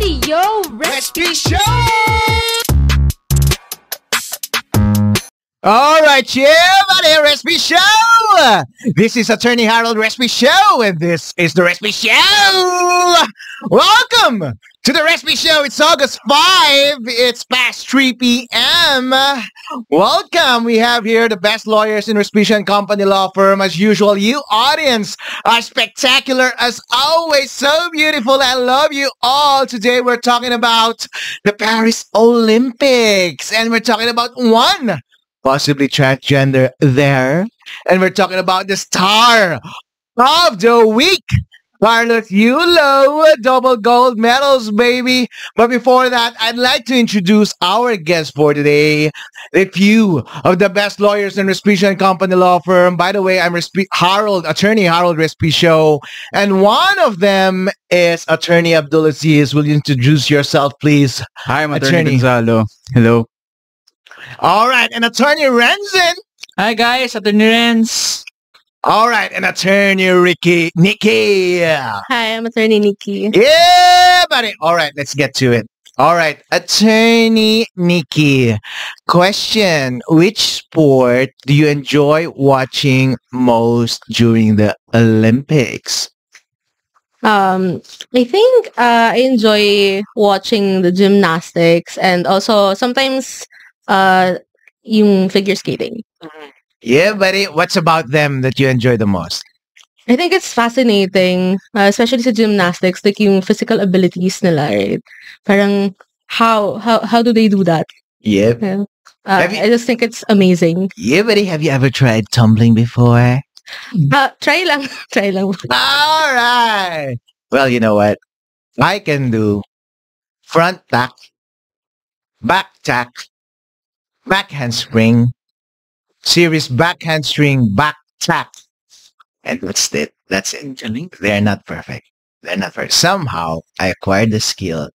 Radio Recipe Show! All right, buddy, Recipe Show! This is Attorney Harold Recipe Show, and this is the Recipe Show! Welcome to the Recipe Show. It's August 5. It's past 3 p.m. Welcome. We have here the best lawyers in Respicia and Company Law Firm. As usual, you audience are spectacular as always. So beautiful. I love you all. Today we're talking about the Paris Olympics, and we're talking about one possibly transgender there. And we're talking about the star of the week, Carlos Yulo, double gold medals, baby. But before that, I'd like to introduce our guest for today, a few of the best lawyers in Respicia and Company Law Firm. By the way, I'm Attorney Harold Respicio, and one of them is Attorney Abdulaziz. Will you introduce yourself, please? Hi, I'm Attorney Gonzalo. Hello. All right, and Attorney Renzen. Hi, guys. Attorney Renz. All right, and Attorney Nikki. Hi, I'm Attorney Nikki. Yeah, buddy. All right, let's get to it. All right, Attorney Nikki. Question: which sport do you enjoy watching most during the Olympics? I think I enjoy watching the gymnastics and also sometimes yung figure skating. Yeah, buddy. What's about them that you enjoy the most? I think it's fascinating, especially sa gymnastics, like yung physical abilities nila, right? Parang how do they do that? Yeah. Yeah. I just think it's amazing. Yeah, buddy. Have you ever tried tumbling before? Try lang. Try lang. All right. Well, you know what? I can do front tack, back tack, back handspring, series back handspring, back tack. And that's it. That's it. They're not perfect. They're not perfect. Somehow, I acquired the skill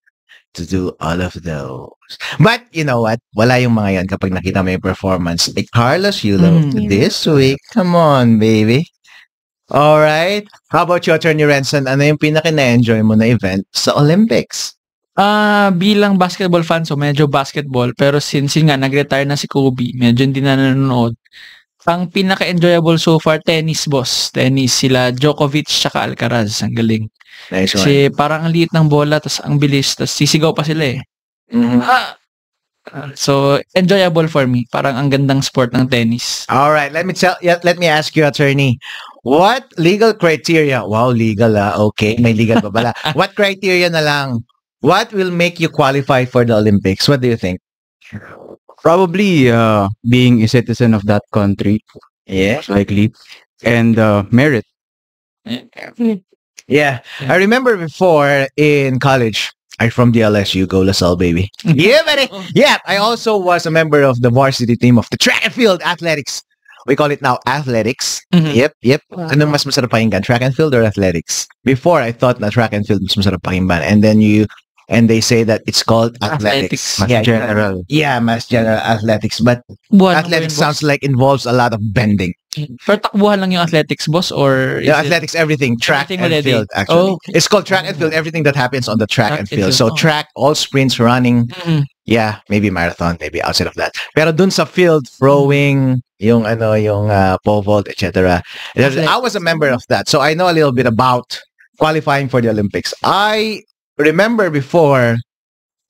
to do all of those. But, you know what? Wala yung mga yan kapag nakita mo yung performance. Like Carlos Yulo this week. Come on, baby. All right. How about you, Attorney Renson? Ano yung pinaka-na-enjoy mo na event sa Olympics? Bilang basketball fan, so medyo basketball. Pero since yun nga, nag-retire na si Kobe, medyo hindi na nanonood. Ang pinaka-enjoyable so far, tennis, boss. Tennis, sila Djokovic tsaka Alcaraz. Ang galing. Nice one. Kasi parang ang liit ng bola, tas ang bilis, tas sisigaw pa sila eh. So, enjoyable for me. Parang ang gandang sport ng tennis. All right. Let me ask you, Attorney. What legal criteria? Wow, legal okay, may legal pa pala. What criteria na lang? What will make you qualify for the Olympics? What do you think? Probably being a citizen of that country, Yeah. likely, and merit. Yeah. I remember before in college, I'm from the LSU, go LaSalle, baby. Yeah, buddy. Yeah. I also was a member of the varsity team of the track and field athletics. We call it now athletics. Yep. Wow. Anong mas masarap pakinggan? Track and field or athletics? Before, I thought na track and field mas masarap pakinggan. And they say that it's called athletics. Athletics. Yeah, General. Yeah, mass general athletics. But Buwan athletics sounds like involves a lot of bending. Pero takbuhan lang yung athletics, boss? Or is Yeah, it- athletics, everything. Track Everything and already? field, actually. Oh, okay. It's called track and field. Everything that happens on the track and field. So Oh. track, all sprints, running. Yeah, maybe marathon, maybe outside of that. Pero dun sa field, throwing, yung pole vault, etc. I was a member of that. So I know a little bit about qualifying for the Olympics. I remember before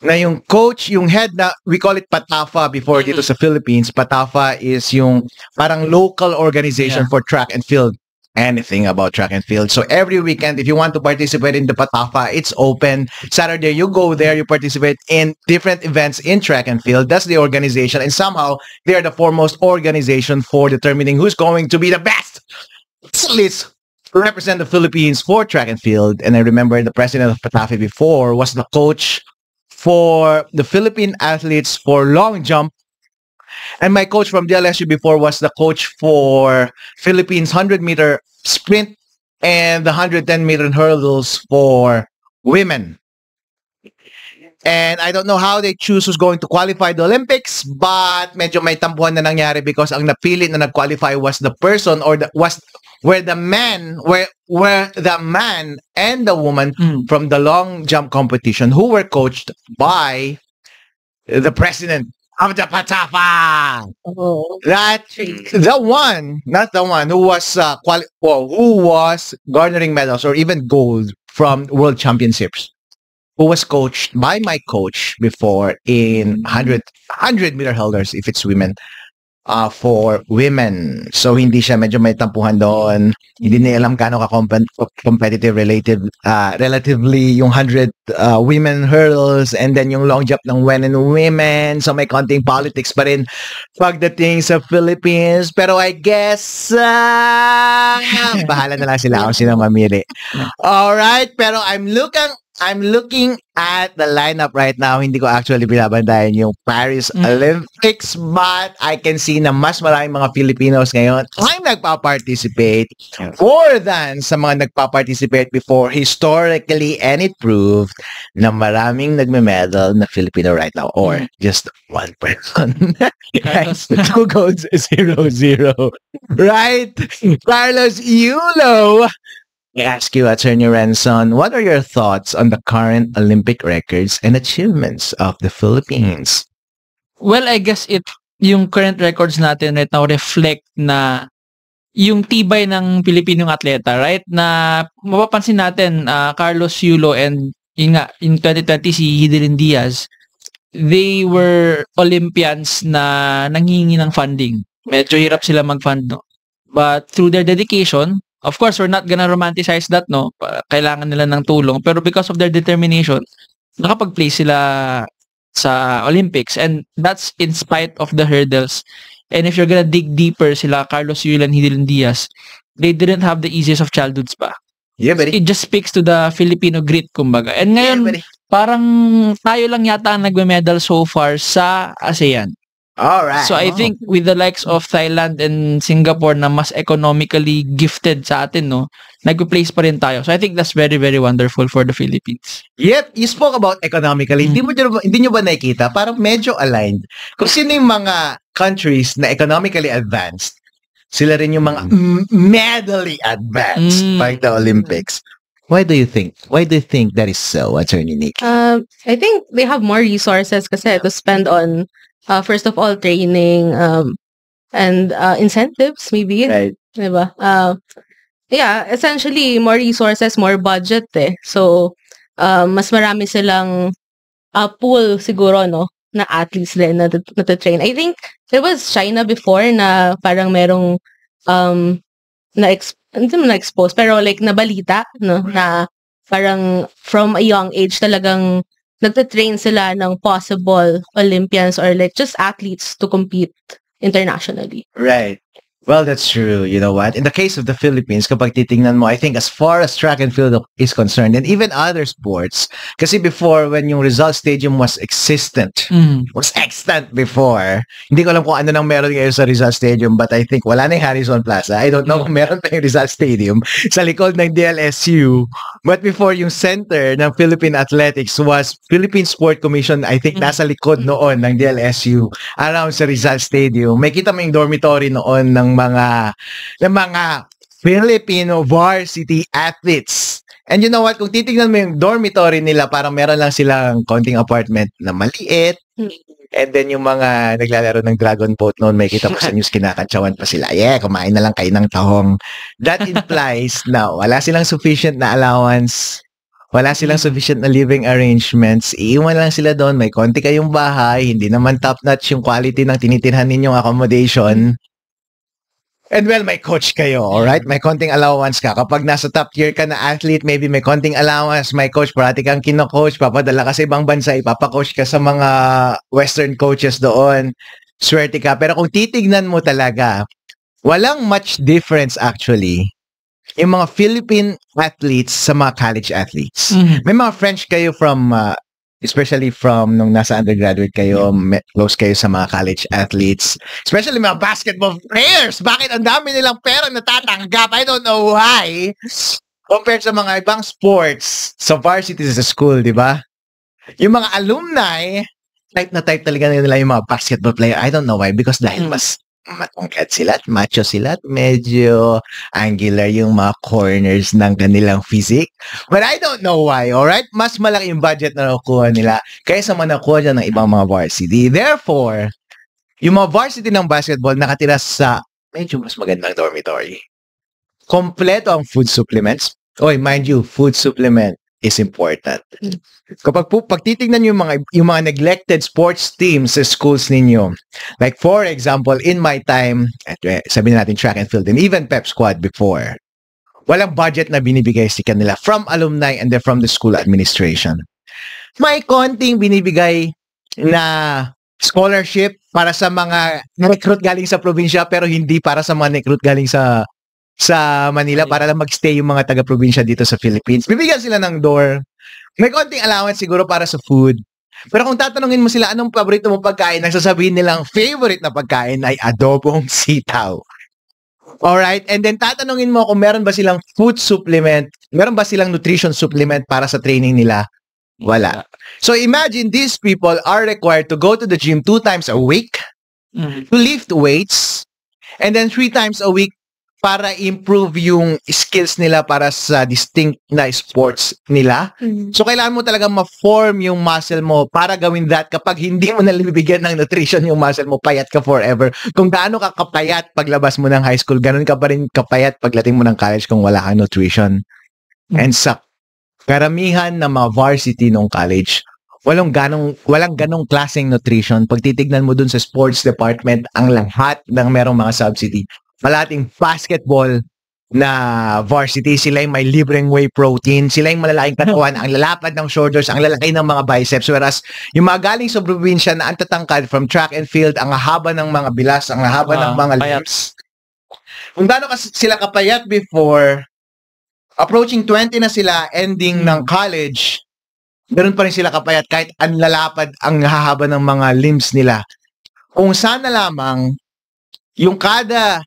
na yung coach, yung head na, we call it PATAFA before dito sa Philippines. PATAFA is yung parang local organization Yeah. for track and field. Anything about track and field. So every weekend, if you want to participate in the PATAFA, it's open. Saturday, you go there, you participate in different events in track and field. That's the organization. And somehow, they are the foremost organization for determining who's going to be the best. At least represent the Philippines for track and field. And I remember the president of PATAFA before was the coach for the Philippine athletes for long jump. And my coach from DLSU before was the coach for Philippines 100-meter sprint and the 110-meter hurdles for women. And I don't know how they choose who's going to qualify the Olympics, but medyo may tampuhan na nangyari because ang napili na nag-qualify was the person or was where the man and the woman from the long jump competition who were coached by the president of the Patafa. Oh. Not the one who was who was garnering medals or even gold from world championships, who was coached by my coach before in 100 meter holders if it's women, for women. So hindi siya, medyo may tampuhan doon. Hindi niya alam gaano ka competitive relatively yung 100 women hurdles and then yung long jump ng men and women. So may konting politics pa rin pagdating sa Philippines. Pero I guess bahala na lang sila kung sino mamili. Alright, pero I'm looking at the lineup right now. Hindi ko actually binabandayan yung Paris Olympics, but I can see na mas maraming mga Filipinos ngayon ang nagpa-participate more than sa mga nagpa-participate before historically, and it proved na maraming nagme-medal na Filipino right now, or just one person. Right? 2 golds, 0-0. Right? Carlos Yulo. I ask you, Attorney Renson, what are your thoughts on the current Olympic records and achievements of the Philippines? Well, I guess yung current records natin right now reflect na yung tibay ng Pilipinong atleta, right? Na mapapansin natin, Carlos Yulo and in 2020 si Hidilyn Diaz, they were Olympians na nanghihingi ng funding. Medyo hirap sila mag-fund, no? But through their dedication, of course, we're not gonna romanticize that, no? Kailangan nila ng tulong. Pero because of their determination, nakapag-play sila sa Olympics. And that's in spite of the hurdles. And if you're gonna dig deeper, sila Carlos Yulo and Hidilyn Diaz, they didn't have the easiest of childhoods pa. Yeah, buddy. It just speaks to the Filipino grit, kumbaga. And ngayon, parang tayo lang yata ang nagme-medal so far sa ASEAN. Alright. So I think with the likes of Thailand and Singapore na mas economically gifted sa atin, no, nag-place pa rin tayo. So I think that's very, very wonderful for the Philippines. Yep, you spoke about economically. Hindi nyo ba nakikita? Parang medyo aligned. Kung sino yung mga countries na economically advanced, sila rin yung mga medally advanced by the Olympics. Why do you think that is so, Attorney Nick? I think they have more resources kasi to spend on first of all, training and incentives, maybe. Right. Diba? Yeah, essentially, more resources, more budget eh. So, mas marami silang pool siguro, no? Na athletes din na train. I think there was China before na parang merong hindi mo na-expose, pero like nabalita, no? Na parang from a young age talagang nagtatrain sila ng possible Olympians or like just athletes to compete internationally. Right. Well, that's true. You know what? In the case of the Philippines, kapag titingnan mo, I think as far as track and field is concerned, and even other sports, kasi before, when yung Rizal Stadium was extant before, hindi ko alam kung ano nang meron ngayon sa Rizal Stadium, but I think wala na yung Harrison Plaza. I don't know kung meron pa yung Rizal Stadium sa likod ng DLSU. But before, yung center ng Philippine Athletics was Philippine Sport Commission, I think nasa likod noon ng DLSU, around sa Rizal Stadium. May kita mo yung dormitory noon ng mga Filipino varsity athletes. And you know what? Kung titingnan mo yung dormitory nila, parang meron lang silang konting apartment na maliit. And then yung mga naglalaro ng Dragon Boat noon, may kita ko sa news, kinakantsawan pa sila. Yeah, kumain na lang kayo ng tahong. That implies na wala silang sufficient na allowance, wala silang sufficient na living arrangements, iiwan lang sila doon, may konti kayong bahay, hindi naman top-notch yung quality ng tinitirhan ninyong accommodation. And well, may coach kayo, alright? May konting allowance ka. Kapag nasa top tier ka na athlete, maybe may konting allowance, may coach, parati kang kino-coach, papadala ka sa ibang bansa, ipapakoach ka sa mga Western coaches doon. Swerte ka. Pero kung titignan mo talaga, walang much difference actually yung mga Philippine athletes sa mga college athletes. May mga French kayo from especially from nung nasa undergraduate kayo, close kayo sa mga college athletes. Especially mga basketball players. Bakit ang dami nilang pera natatanggap? I don't know why. Compared sa mga ibang sports, sa varsity sa school, di ba? Yung mga alumni, type na type talaga nila yung mga basketball player. I don't know why. Because dahil mas matangkad sila at macho sila at medyo angular yung mga corners ng kanilang physique. But I don't know why, alright? Mas malaki yung budget na nakuha nila kaysa manakuha dyan ng ibang mga varsity. Therefore, yung mga varsity ng basketball nakatira sa medyo mas magandang dormitory. Kompleto ang food supplements. Oy, mind you, food supplement is important. Kapag pag titingnan niyo yung mga neglected sports teams sa schools ninyo, like for example, in my time, sabihin natin track and field and even pep squad before, walang budget na binibigay sa kanila from alumni and then from the school administration. May konting binibigay na scholarship para sa mga recruit galing sa probinsya pero hindi para sa mga recruit galing sa Manila para lang magstay yung mga taga-probinsya dito sa Philippines. Bibigyan sila ng door. May konting allowance siguro para sa food. Pero kung tatanungin mo sila anong paborito mong pagkain, nagsasabihin nilang favorite na pagkain ay adobong sitaw. Alright? And then tatanungin mo kung meron ba silang food supplement, meron ba silang nutrition supplement para sa training nila? Wala. So imagine these people are required to go to the gym 2 times a week, to lift weights, and then 3 times a week para improve yung skills nila para sa distinct na sports nila. So, kailangan mo talaga ma-form yung muscle mo para gawin that. Kapag hindi mo nalibigyan ng nutrition yung muscle mo, payat ka forever. Kung gaano ka kapayat paglabas mo ng high school, ganun ka pa rin kapayat pagdating mo ng college kung wala kang nutrition. And sa karamihan ng mga varsity nung college, walang ganong klaseng nutrition. Pag titignan mo dun sa sports department, ang lahat ng merong mga subsidy, malating basketball na varsity, sila yung may libreng whey protein, sila yung malalaking katawan, ang lalapad ng shoulders, ang lalaki ng mga biceps, whereas yung mga galing sa probinsya na ang tatangkad from track and field, ang haba ng mga bilas, ang haba ng mga limbs. Kung gaano sila kapayat before, approaching 20 na sila, ending ng college, ganoon pa rin sila kapayat kahit ang lalapad, ang hahaba ng mga limbs nila. Kung sana lamang, yung kada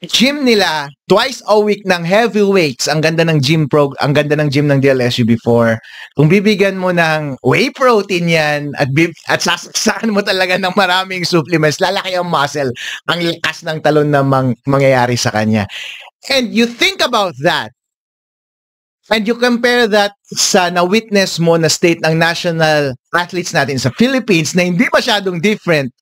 gym nila twice a week ng heavyweights, ang ganda ng gym ng DLSU before. Kung bibigyan mo ng whey protein yan at sasaksahan mo talaga ng maraming supplements, lalaki ang muscle, ang lakas ng talon na mangyayari sa kanya. And you think about that, and you compare that sa na-witness mo na state ng national athletes natin sa Philippines na hindi masyadong different,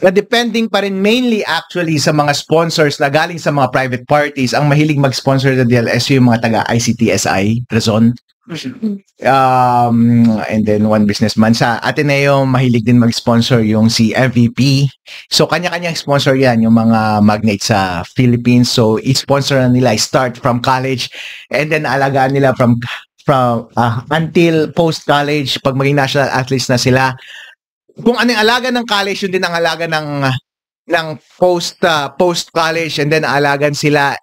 na depending pa rin mainly actually sa mga sponsors na galing sa mga private parties. Ang mahilig mag-sponsor ng DLSU yung mga taga-ICTSI, Razon. And then one businessman sa Ateneo, mahilig din mag-sponsor yung si MVP. So kanya-kanyang sponsor yan, yung mga magnate sa Philippines. So i-sponsor na nila, start from college and then alagaan nila from until post-college, pag maging national athletes na sila. Kung ano yung alaga ng college, yun din ang alaga ng post-college, and then alagan sila,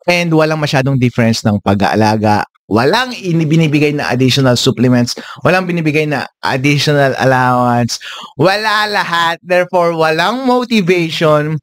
and walang masyadong difference ng pag-aalaga. Walang binibigay na additional supplements, walang binibigay na additional allowance, wala lahat, therefore walang motivation.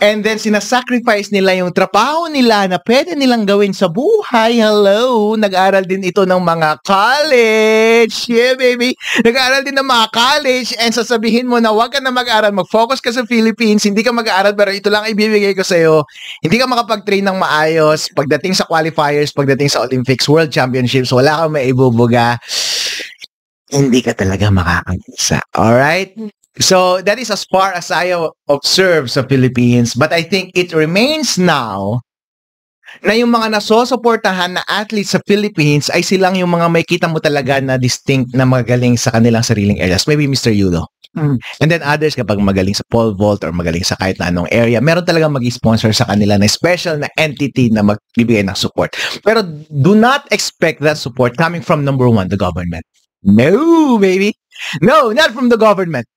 And then, sinasacrifice nila yung trabaho nila na pwede nilang gawin sa buhay. Hello! Nag-aaral din ito ng mga college. Yeah, baby! Nag-aaral din ng mga college. And sasabihin mo na huwag ka na mag-aaral. Mag-focus ka sa Philippines. Hindi ka mag-aaral, pero ito lang ibibigay ko sa'yo. Hindi ka makapag-train ng maayos. Pagdating sa qualifiers, pagdating sa Olympics, World Championships, wala kang maibubuga. Hindi ka talaga makakagisa. Alright? So, that is as far as I observe sa Philippines. But I think it remains now na yung mga nasosuportahan na athletes sa Philippines ay silang yung mga may kita mo talaga na distinct na magaling sa kanilang sariling areas. Maybe Mr. Yulo. And then others, kapag magaling sa pole vault or magaling sa kahit na anong area, meron talaga mag-sponsor sa kanila na special na entity na magbibigay ng support. Pero do not expect that support coming from number one, the government. No, baby. No, not from the government.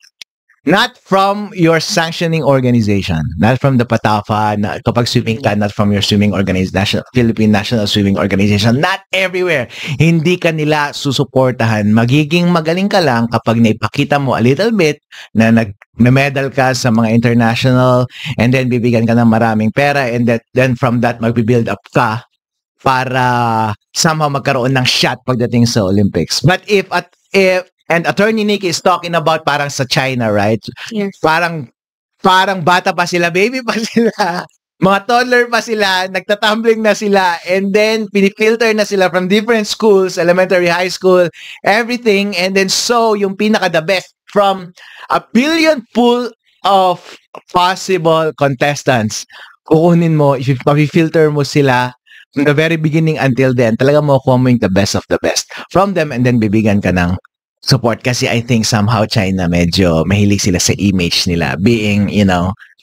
Not from your sanctioning organization. Not from the PATAFA, kapag swimming ka, not from your swimming organization, Philippine National Swimming Organization. Not everywhere. Hindi ka nila susuportahan. Magiging magaling ka lang kapag naipakita mo a little bit na nag-medal ka sa mga international, and then bibigyan ka ng maraming pera, and then from that, mag-build up ka para somehow magkaroon ng shot pagdating sa Olympics. But if and Attorney Nick is talking about parang sa China, right? Yes. Parang parang bata pa sila, baby pa sila, mga toddler pa sila, nagtatumbling na sila, and then pinifilter na sila from different schools, elementary, high school, everything, and then so, yung pinaka the best from a billion pool of possible contestants, kukunin mo, if filter mo sila from the very beginning until then, talaga makukuha mo yung the best of the best from them, and then bibigyan ka ng support. Kasi I think somehow China medyo mahilig sila sa image nila, being,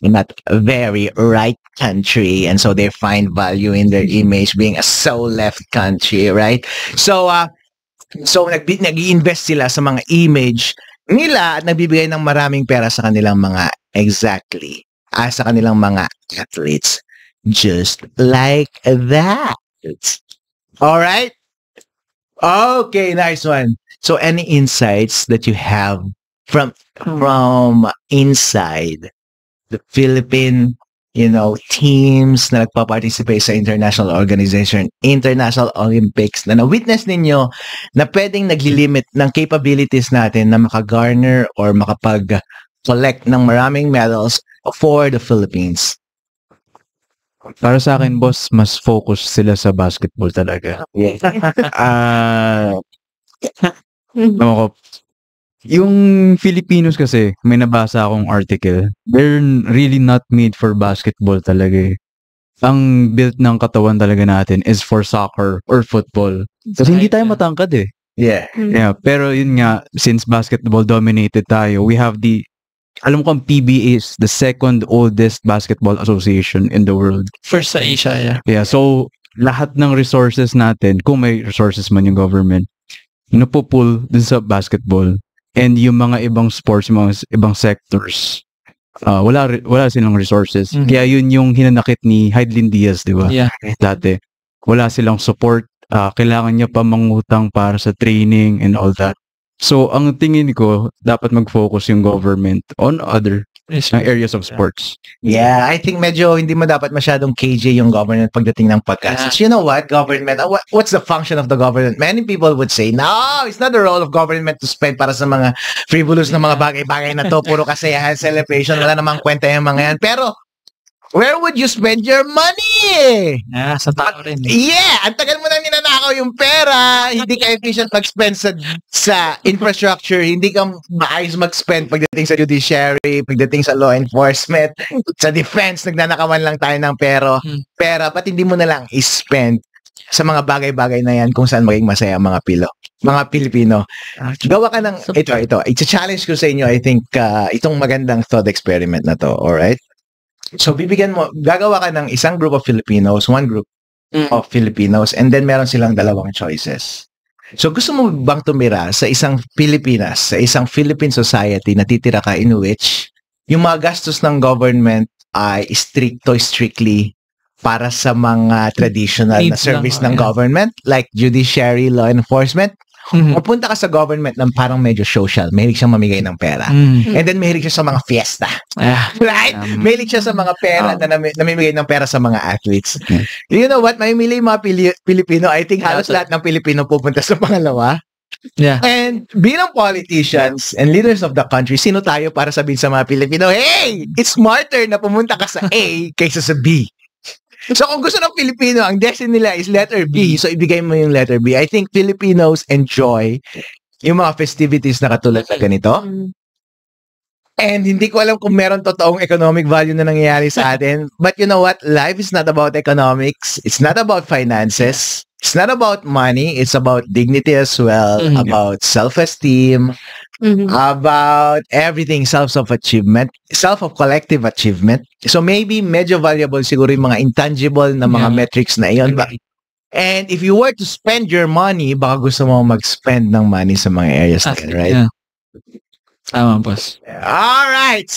not a very right country, and so they find value in their image being a so left country, right? So nag-i-invest sila sa mga image nila at nagbibigay ng maraming pera sa kanilang mga sa kanilang mga athletes. Just like that. All right? Okay, nice one. So any insights that you have from inside the Philippine, teams na nagpa-participate sa international organization, International Olympics, na na-witness ninyo na pwedeng naglilimit ng capabilities natin na makagarner or makapag-collect ng maraming medals for the Philippines? Para sa akin, boss, mas focus sila sa basketball talaga. Alam ko, yung Filipinos kasi, may nabasa akong article, they're really not made for basketball talaga eh. Ang built ng katawan talaga natin is for soccer or football. Kasi hindi tayo matangkad eh. Yeah. Yeah, pero yun nga, since basketball dominated tayo, we have alam ko ang PBA is the second oldest basketball association in the world. First sa Asia, yeah. Yeah, so lahat ng resources natin, kung may resources man yung government, napupull dun sa basketball. And yung mga ibang sports, yung mga ibang sectors, wala silang resources. Mhm. Kaya yun yung hinanakit ni Heidelin Diaz, di ba? Yeah. Dati. Wala silang support. Kailangan niya pa mangutang para sa training and all that. So, ang tingin ko, dapat mag-focus yung government on other areas of sports. Yeah, I think medyo hindi mo dapat masyadong KJ yung government pagdating ng paggastos. You know what? Government, what's the function of the government? Many people would say, no, it's not the role of government to spend para sa mga frivolous na mga bagay-bagay na to. Puro kasayahan, celebration, wala namang kwenta yung mga yan. Pero, where would you spend your money? Yeah, sa tao rin. Yeah, ang tagal mo nang ninanakaw yung pera, hindi ka efficient mag-spend sa infrastructure, hindi ka maayos mag-spend pagdating sa judiciary, pagdating sa law enforcement, sa defense, nagnanakawan lang tayo ng pera, ba't hindi mo na lang i-spend sa mga bagay-bagay na yan kung saan maging masaya ang mga Pilipino. Gawa ka ng, ito, it's a challenge ko sa inyo, I think, itong magandang thought experiment na to, alright? So, gagawa ka ng isang group of Filipinos, one group of Filipinos, and then meron silang dalawang choices. So, gusto mo bang tumira sa isang Pilipinas, sa isang Philippine society na titira ka in which yung mga gastos ng government ay strictly para sa mga traditional na Needs service lang, ng government, like judiciary, law enforcement, o punta ka sa government ng parang medyo social, mahilig siyang mamigay ng pera. And then mahilig siya sa mga fiesta. Right? Mahilig siya sa mga pera na namimigay ng pera sa mga athletes. You know what? Mamimili yung mga Pilipino. I think halos lahat ng Pilipino pupunta sa pangalawa. Yeah. And bilang politicians and leaders of the country, sino tayo para sabihin sa mga Pilipino, hey, it's smarter na pumunta ka sa A kaysa sa B. So kung gusto ng Pilipino, ang destiny nila is letter B, so ibigay mo yung letter B. I think Filipinos enjoy yung mga festivities na katulad na ganito. And hindi ko alam kung meron totoong economic value na nangyayari sa atin. But you know what? Life is not about economics. It's not about finances. It's not about money. It's about dignity as well, about self-esteem, about everything, self-achievement, collective achievement. So maybe medyo valuable siguro yung mga intangible na mga metrics na iyon. And if you were to spend your money, baka gusto mo mag-spend ng money sa mga areas na yun, right? Yeah. Tama, boss. All right.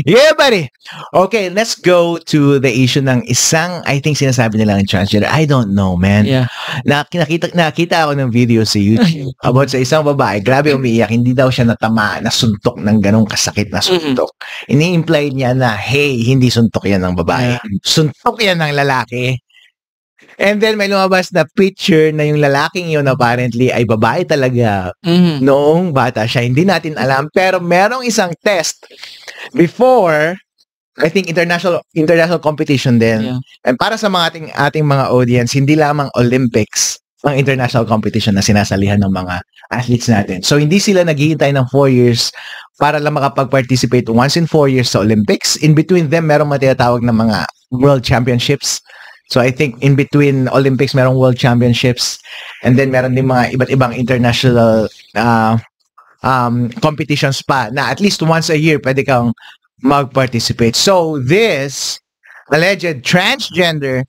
Yeah, buddy. Okay, let's go to the issue ng isang, I think sinasabi nila ng transgender. I don't know, man. Yeah. Nakita ako ng video sa YouTube about sa isang babae. Grabe umiiyak. Hindi daw siya natama, nasuntok ng ganong kasakit na suntok. Ini-imply niya na, hey, hindi suntok yan ng babae. Suntok yan ng lalaki. And then may lumabas na picture na yung lalaking yun apparently ay babae talaga noong bata siya. Hindi natin alam. Pero merong isang test before I think international competition din. Yeah. And para sa mga ating mga audience, hindi lamang Olympics ang international competition na sinasalihan ng mga athletes natin. So hindi sila naghihintay ng 4 years para lang makapag-participate once in 4 years sa Olympics. In between them, merong matinatawag na mga World Championships. So I think in between Olympics, merong World Championships. And then meron din mga iba't ibang international competitions pa na at least once a year pwede kang mag-participate. So this alleged transgender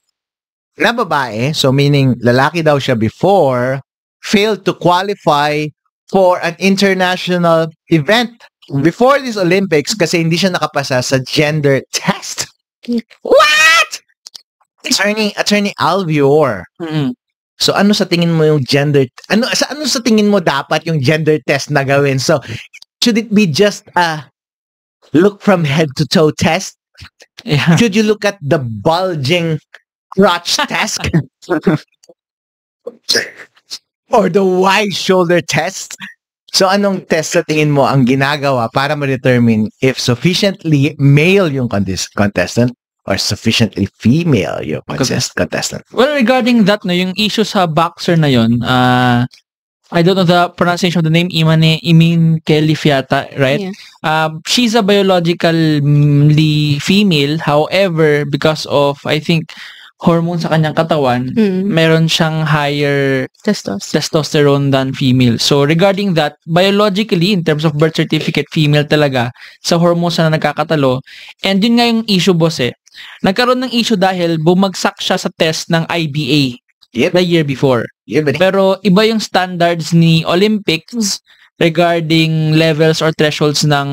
na babae, so meaning lalaki daw siya before, failed to qualify for an international event before this Olympics kasi hindi siya nakapasa sa gender test. What? Attorney Alvior. Mm-hmm. So ano sa tingin mo yung ano sa tingin mo dapat yung gender test na gawin? So should it be just a look from head to toe test? Yeah. Should you look at the bulging crotch test? Or the wide shoulder test? So anong test sa tingin mo ang ginagawa para ma-determine if sufficiently male yung contestant or sufficiently female yung contestant? Well, regarding that, no, yung issue sa boxer na yun, I don't know the pronunciation of the name, Imin Kelif yata, right? Yeah. She's a biologically female. However, because of, I think, hormone sa kanyang katawan, meron siyang higher testosterone than female. So, regarding that, biologically, in terms of birth certificate, female talaga sa hormones na nagkakatalo. And yun nga yung issue, boss eh. Nagkaroon ng issue dahil bumagsak siya sa test ng IBA the year before. Pero iba yung standards ni Olympics regarding levels or thresholds ng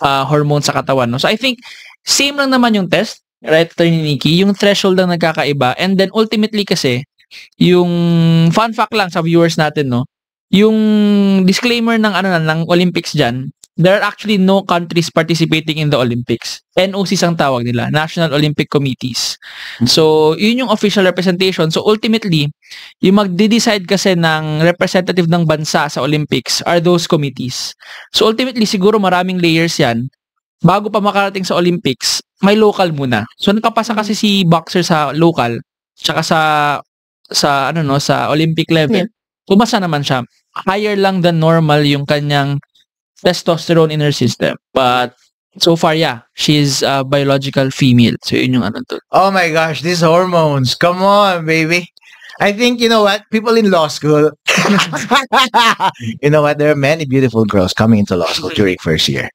hormones sa katawan. No? So, I think, same lang naman yung test. Right, Attorney Nikki, yung threshold lang nagkakaiba. And then ultimately kasi, yung fun fact lang sa viewers natin, no, yung disclaimer ng ng Olympics dyan, there are actually no countries participating in the Olympics. NOCs ang tawag nila, National Olympic Committees. So, yun yung official representation. So, ultimately, yung magde-decide kasi ng representative ng bansa sa Olympics are those committees. So, ultimately, siguro maraming layers yan. Bago pa makarating sa Olympics, may local muna. So, nakapasa kasi si boxer sa local, tsaka sa Olympic level. Pumasa naman siya. Higher lang than normal yung kanyang testosterone in her system. But, so far, yeah, she's a biological female. So, yun yung to. Oh my gosh, these hormones. Come on, baby. I think, you know what? People in law school, you know what? There are many beautiful girls coming into law school during first year.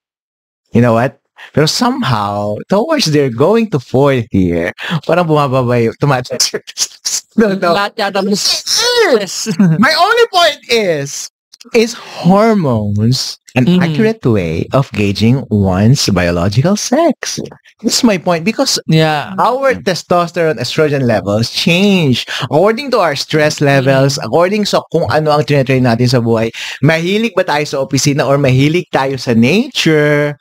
You know what? Pero somehow, towards they're going to fourth year, parang bumababa yung tumataas. No. My only point is hormones an accurate way of gauging one's biological sex? This is my point because our testosterone, estrogen levels change according to our stress levels, according sa kung ano ang tinatrain natin sa buhay. Mahilig ba tayo sa opisina or mahilig tayo sa nature?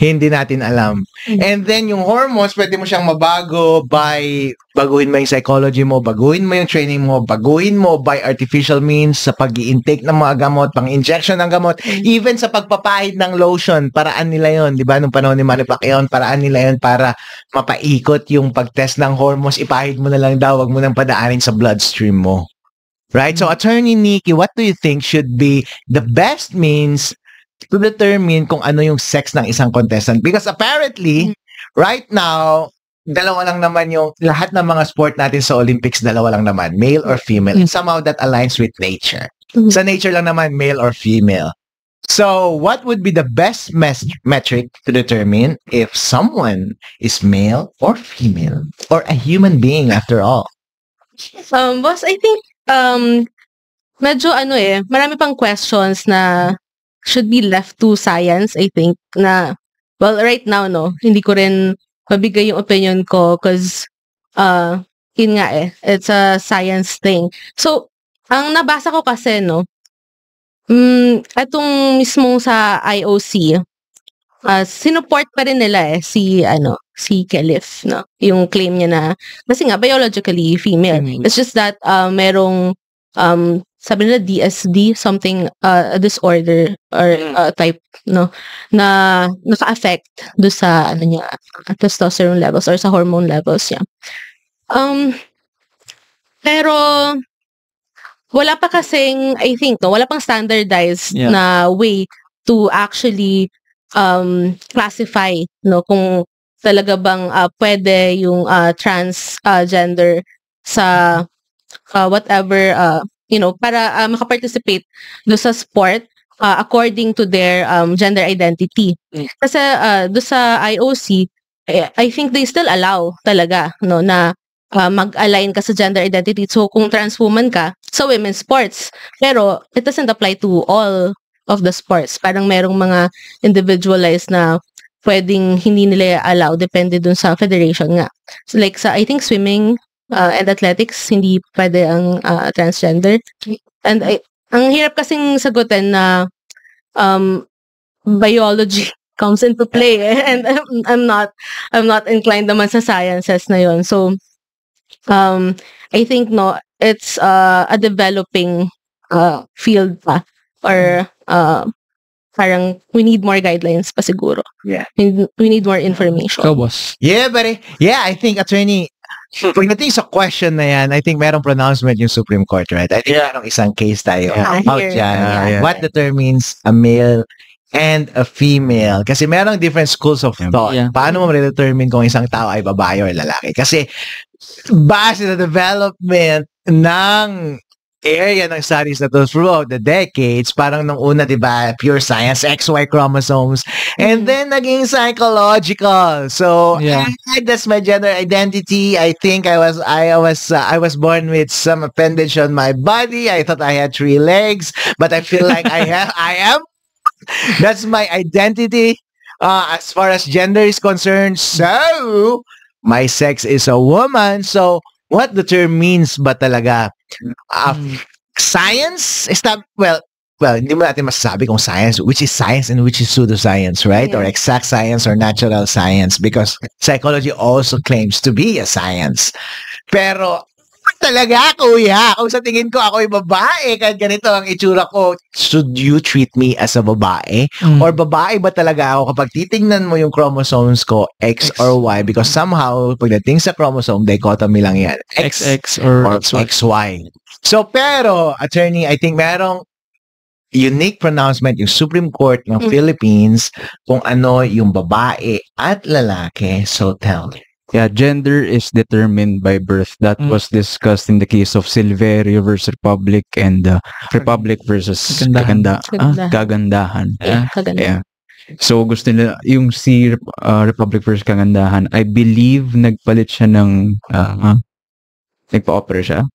Hindi natin alam. And then, yung hormones, pwede mo siyang mabago by baguhin mo yung psychology mo, baguhin mo yung training mo, baguhin mo by artificial means sa pag-i-intake ng mga gamot, pang-injection ng gamot, even sa pagpapahid ng lotion, paraan nila yon, di ba? Nung panahon ni Manny Pacquiao, paraan nila yon para mapaikot yung pag-test ng hormones, ipahid mo na lang daw, wag mo nang padaanin sa bloodstream mo. Right? So, Attorney Nikki, what do you think should be the best means to determine kung ano yung sex ng isang contestant? Because apparently, right now, dalawa lang naman yung lahat ng mga sport natin sa Olympics, dalawa lang naman, male or female. And somehow that aligns with nature. Sa nature lang naman, male or female. So, what would be the best metric to determine if someone is male or female or a human being after all? Boss, I think medyo marami pang questions na should be left to science, I think, na, well, right now, no, hindi ko rin mabigay yung opinion ko because, yun nga it's a science thing. So, ang nabasa ko kasi, no, itong mismong sa IOC, sinuport pa rin nila si Kelif, no, yung claim niya na, kasi nga, biologically female. It's just that, merong, sabi nila DSD, something, a disorder or type, no, na naka-affect do sa, ano niya, testosterone levels or sa hormone levels niya. Pero, wala pa kasing, I think, no, wala pang standardized na way to actually classify, no, kung talaga bang pwede yung transgender sa whatever, para makaparticipate do sa sport according to their gender identity. Kasi do sa IOC, I think they still allow talaga, no, na mag-align ka sa gender identity. So, kung trans woman ka, sa women's sports. Pero, it doesn't apply to all of the sports. Parang merong mga individualized na pwedeng hindi nila allow, depende dun sa federation nga. So, like sa, I think, swimming and athletics, hindi pwede ang transgender. And ang hirap kasing sagutin na biology comes into play, and I'm not inclined naman sa sciences na yon. So I think no, it's a developing field pa, or parang we need more guidelines pa siguro. Yeah. We need more information. Ikaw, boss. Yeah, buddy. Yeah, I think, attorney, pagdating sa question na yan, I think merong pronouncement yung Supreme Court, right? I think merong isang case tayo about dyan. What determines a male and a female? Kasi merong different schools of thought. Yeah. Paano mo ma-determine kung isang tao ay babae or lalaki? Kasi base sa development ng area ng studies na to throughout the decades, parang nung una, di ba, pure science, XY chromosomes, and then naging psychological. So, that's my gender identity. I think I was born with some appendage on my body. I thought I had 3 legs, but I feel like I am. That's my identity as far as gender is concerned. So, my sex is a woman. So, what the term means ba talaga? Science is that, well, hindi mo natin masasabi kung science, which is science and which is pseudoscience, right? Or exact science or natural science, because psychology also claims to be a science. Pero, talaga, kuya, kung sa tingin ko ako ay babae, kahit ganito ang itsura ko, should you treat me as a babae? Or babae ba talaga ako kapag titingnan mo yung chromosomes ko, X or Y? Because somehow, pagdating sa chromosome, dichotomy lang yan. XX or XY. So, pero, attorney, I think merong unique pronouncement yung Supreme Court ng Philippines kung ano yung babae at lalaki. So, tell me. Yeah, gender is determined by birth. That was discussed in the case of Silverio versus Republic and Republic versus Kagandahan. Yeah. So gusto nila yung si Republic versus Kagandahan, I believe nagpalit siya ng nagpa-opera siya.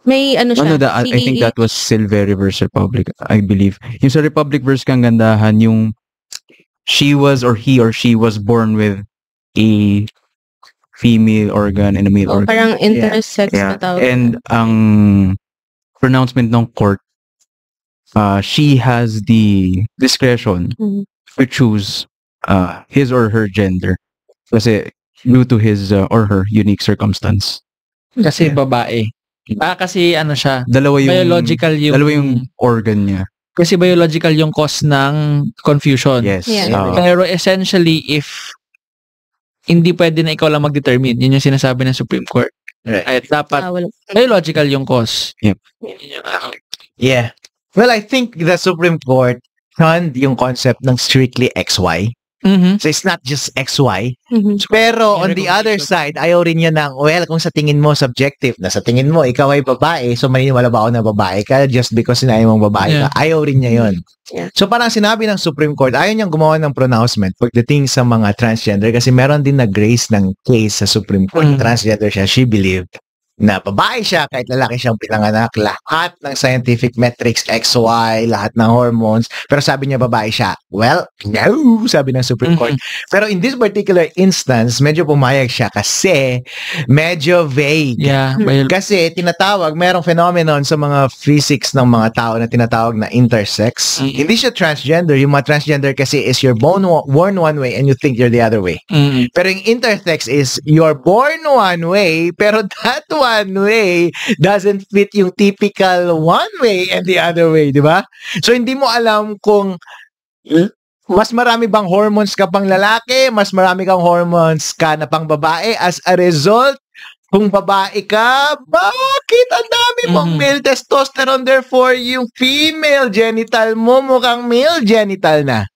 May ano siya. I think that was Silverio versus Republic, I believe. Yung sa Republic versus Kagandahan, yung she was or he or she was born with a female organ and a male organ. Parang intersex na tawag. And ang pronouncement ng court, she has the discretion to choose his or her gender kasi due to his or her unique circumstance. Kasi babae. Kasi ano siya, dalawa yung organ niya. Kasi biological yung cause ng confusion. Yes. Pero essentially, if hindi pwede na ikaw lang mag-determine, yun yung sinasabi ng Supreme Court. Right. At dapat biological yung cause. Yep. Yeah. Well, I think the Supreme Court shunned yung concept ng strictly XY. So it's not just XY. Pero on the other side, ayaw rin niya ng, well, kung sa tingin mo subjective, na sa tingin mo ikaw ay babae, so maniniwala ba ako na babae ka just because sinabi mong babae ka? Ayaw rin niya yun. So parang sinabi ng Supreme Court, ayaw niyang gumawa ng pronouncement pagdating sa mga transgender kasi meron din nag-raise ng case sa Supreme Court. Transgender siya, she believed na babae siya kahit lalaki siyang pinanganak, lahat ng scientific metrics, XY, lahat ng hormones, pero sabi niya babae siya. Well, no, sabi ng Supreme Court. Pero in this particular instance, medyo pumayag siya kasi medyo vague. Kasi tinatawag, merong phenomenon sa mga physics ng mga tao na tinatawag na intersex. Hindi siya transgender. Yung mga transgender kasi is you're born one way and you think you're the other way. Pero yung intersex is you're born one way, pero that one way doesn't fit yung typical one way and the other way, di ba? So, hindi mo alam kung mas marami bang hormones ka pang lalaki, mas marami kang hormones ka na pang babae. As a result, kung babae ka, bakit ang dami mong male testosterone? Therefore, yung female genital mo mukhang male genital na.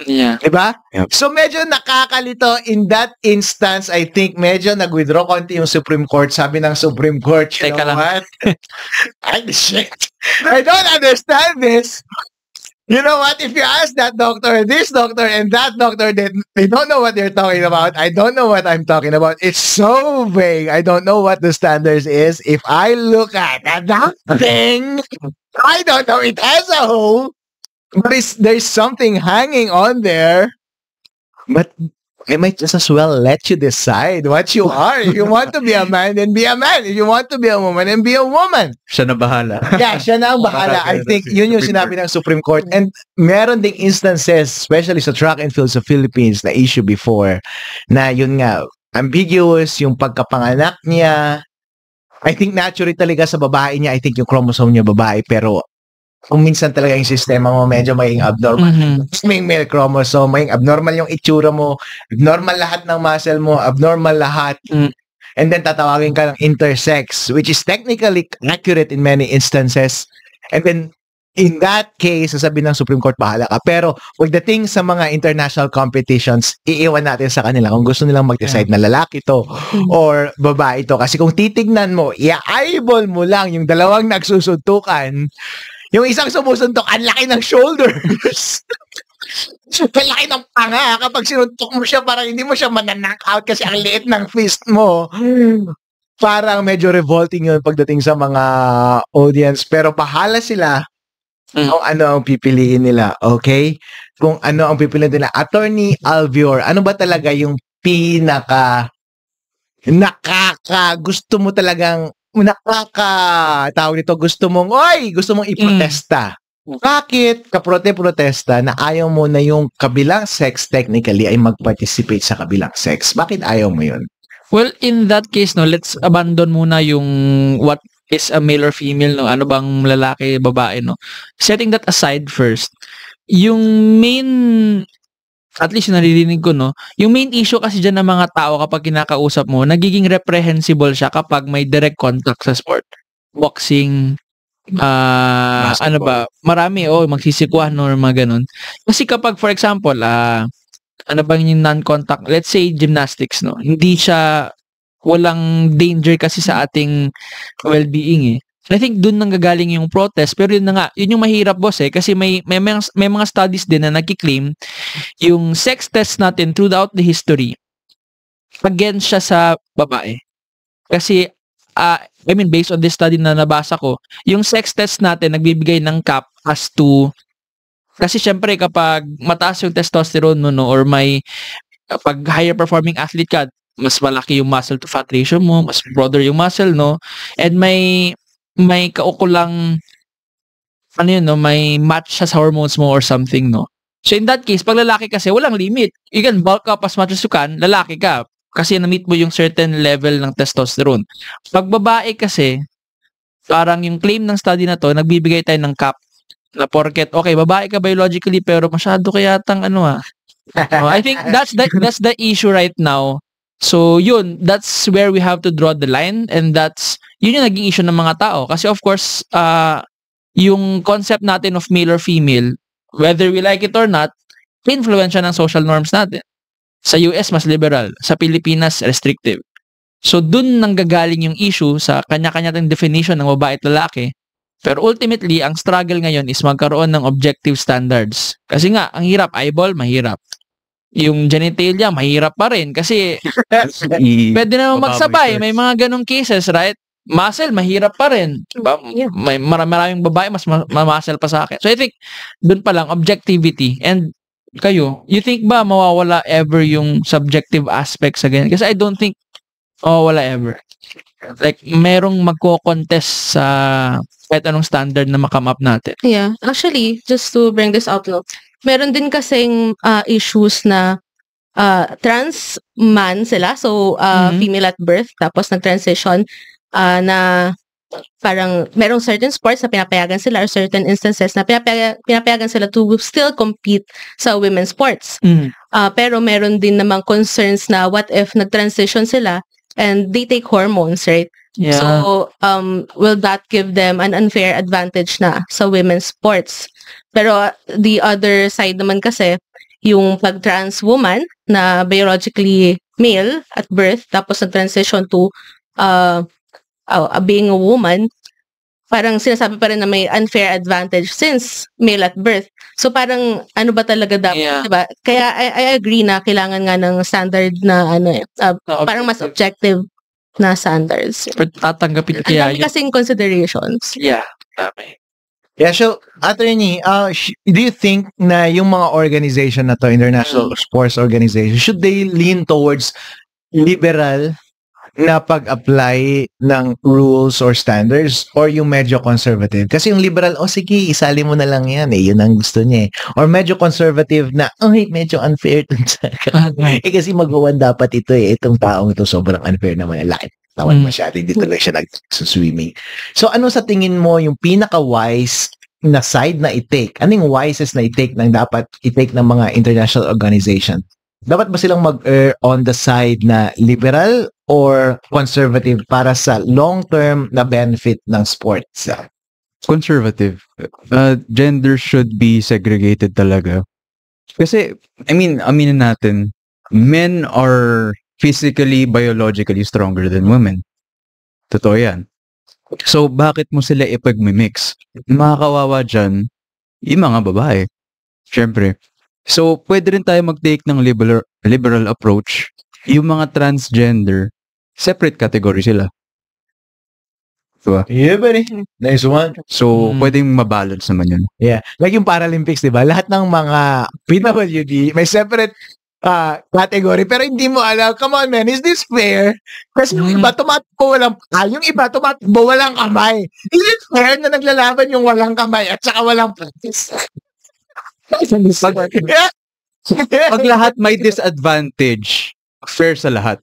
Yeah. Diba? Yep. So, medyo nakakalito. In that instance, I think medyo nag-withdraw konti yung Supreme Court. Sabi ng Supreme Court, you Teka know lang. what? Ay, shit. I don't understand this. You know what? If you ask that doctor, this doctor, and that doctor, they don't know what they're talking about. I don't know what I'm talking about. It's so vague. I don't know what the standards is. If I look at that thing, I don't know. It has a hole. But there's something hanging on there. But I might just as well let you decide what you are. If you want to be a man, then be a man. If you want to be a woman, then be a woman. Siya na bahala. Yeah, siya na ang bahala. I think yun yung sinabi ng Supreme Court. And meron ding instances, especially sa track and field sa Philippines, na issue before, na yun nga, ambiguous yung pagkapanganak niya. I think naturally talaga sa babae niya, I think yung chromosome niya babae, pero kung minsan talaga yung sistema mo medyo maging abnormal. May male chromosome, maging abnormal yung itsura mo, abnormal lahat ng muscle mo, abnormal lahat. And then tatawagin ka ng intersex, which is technically accurate in many instances. And then, in that case, sasabihin ng Supreme Court, bahala ka. Pero, pagdating sa mga international competitions, iiwan natin sa kanila kung gusto nilang mag-decide na lalaki to or babae to. Kasi kung titignan mo, i-eyeball mo lang yung dalawang nagsusuntukan, yung isang sumusuntok, ang laki ng shoulders. Ang laki ng panga. Kapag sinuntok mo siya, parang hindi mo siya mananock out kasi ang liit ng fist mo. Parang medyo revolting yun pagdating sa mga audience. Pero bahala sila kung ano ang pipiliin nila. Okay? Kung ano ang pipiliin nila. Attorney Alvior, ano ba talaga yung gusto mo talagang tawag nito, gusto mong iprotesta. Bakit protesta na ayaw mo na yung kabilang sex technically ay mag-participate sa kabilang sex? Bakit ayaw mo yun? Well, in that case, no, let's abandon muna yung what is a male or female, no? Ano bang lalaki, babae, no? Setting that aside first, yung main, at least yung naririnig ko, no, yung main issue kasi dyan ng mga tao kapag kinakausap mo, nagiging reprehensible siya kapag may direct contact sa sport. Boxing, ano ba, marami, magsisikwa, no, or mga ganun. Kasi kapag, for example, ano bang yung non-contact, let's say gymnastics, no, hindi siya, walang danger kasi sa ating well-being, eh. So I think doon nanggagaling yung protest, pero yun na nga, yun yung mahirap, boss, eh, kasi may mga studies din na nagki-claim yung sex test natin throughout the history against siya sa babae. Kasi based on this study na nabasa ko, yung sex test natin nagbibigay ng cap as to, kasi syempre kapag mataas yung testosterone no, or may pag higher performing athlete ka, mas malaki yung muscle to fat ratio mo, mas broader yung muscle, no, and may kaukulang ano yun, no, may match siya sa hormones mo or something, no. So in that case, pag lalaki kasi, walang limit. You can bulk up as much as you can, lalaki ka. Kasi na-meet mo yung certain level ng testosterone. Pag babae kasi, parang yung claim ng study na to, nagbibigay tayo ng cap. Na porket, okay, babae ka biologically, pero masyado ka yatang I think that's the issue right now. So yun, that's where we have to draw the line, and yun yung naging issue ng mga tao. Kasi of course, yung concept natin of male or female, whether we like it or not, influence siya ng social norms natin. Sa US, mas liberal. Sa Pilipinas, restrictive. So dun nanggagaling yung issue sa kanya-kanya ng definition ng babae at lalaki. Pero ultimately, ang struggle ngayon is magkaroon ng objective standards. Kasi nga, ang hirap, eyeball, mahirap. Yung genitalia, mahirap pa rin kasi pwede naman magsabay. May mga ganong cases, right? Muscle, mahirap pa rin. Diba? May maraming babae, mas muscle pa sa akin. So I think, dun pa lang, objectivity. And kayo, you think ba mawawala ever yung subjective aspects again? Kasi I don't think mawawala ever. Like, merong magko-contest sa kahit anong standard na makam up natin. Yeah. Actually, just to bring this out, no, meron din kasing issues na trans man sila. So, female at birth, tapos nag-transition. na parang merong certain sports na pinapayagan sila or certain instances na pinapayagan sila to still compete sa women's sports. Pero meron din namang concerns na what if nag-transition sila and they take hormones, right? Yeah. So, will that give them an unfair advantage na sa women's sports? Pero the other side naman kasi, yung pag-trans woman na biologically male at birth, tapos nag-transition to being a woman, parang sinasabi pa rin na may unfair advantage since male at birth. So parang ano ba talaga dapat, diba? Kaya I agree na kailangan nga ng standard na parang mas objective na standards. Pero tatanggapin Ang kaya dami kasing considerations. Yeah, dami. Yeah, so, attorney, do you think na yung mga organization na to, international sports organization, should they lean towards liberal na pag-apply ng rules or standards or yung medyo conservative? Kasi yung liberal, sige, isali mo na lang yan yun ang gusto niya Or medyo conservative na, medyo unfair dun sa kasi magawan dapat ito itong taong ito sobrang unfair naman, laki tawan masyado, hindi tuloy siya nag-swimming. So ano sa tingin mo yung pinaka-wise na side na i-take? Anong wisest na i-take ng dapat i-take ng mga international organization? Dapat ba silang mag-err on the side na liberal or conservative para sa long-term na benefit ng sports? Conservative. Gender should be segregated talaga. Kasi, aminin natin, men are physically, biologically stronger than women. Totoo yan. So, bakit mo sila ipag-mix? Makakawawa dyan, yung mga babae. Siyempre. So, pwede rin tayo mag-take ng liberal approach. Yung mga transgender, separate category sila. Diba? Yeah, buddy. Nice one. So, pwedeng mabalance naman yun. Yeah. Like yung Paralympics, di ba? Lahat ng mga PWD, may separate category, pero hindi mo alam, come on man, is this fair? Kasi yung iba tumatakbo walang yung iba tumatakbo walang kamay. Is it fair na naglalaban yung walang kamay at saka walang practice? Pag lahat may disadvantage, fair sa lahat.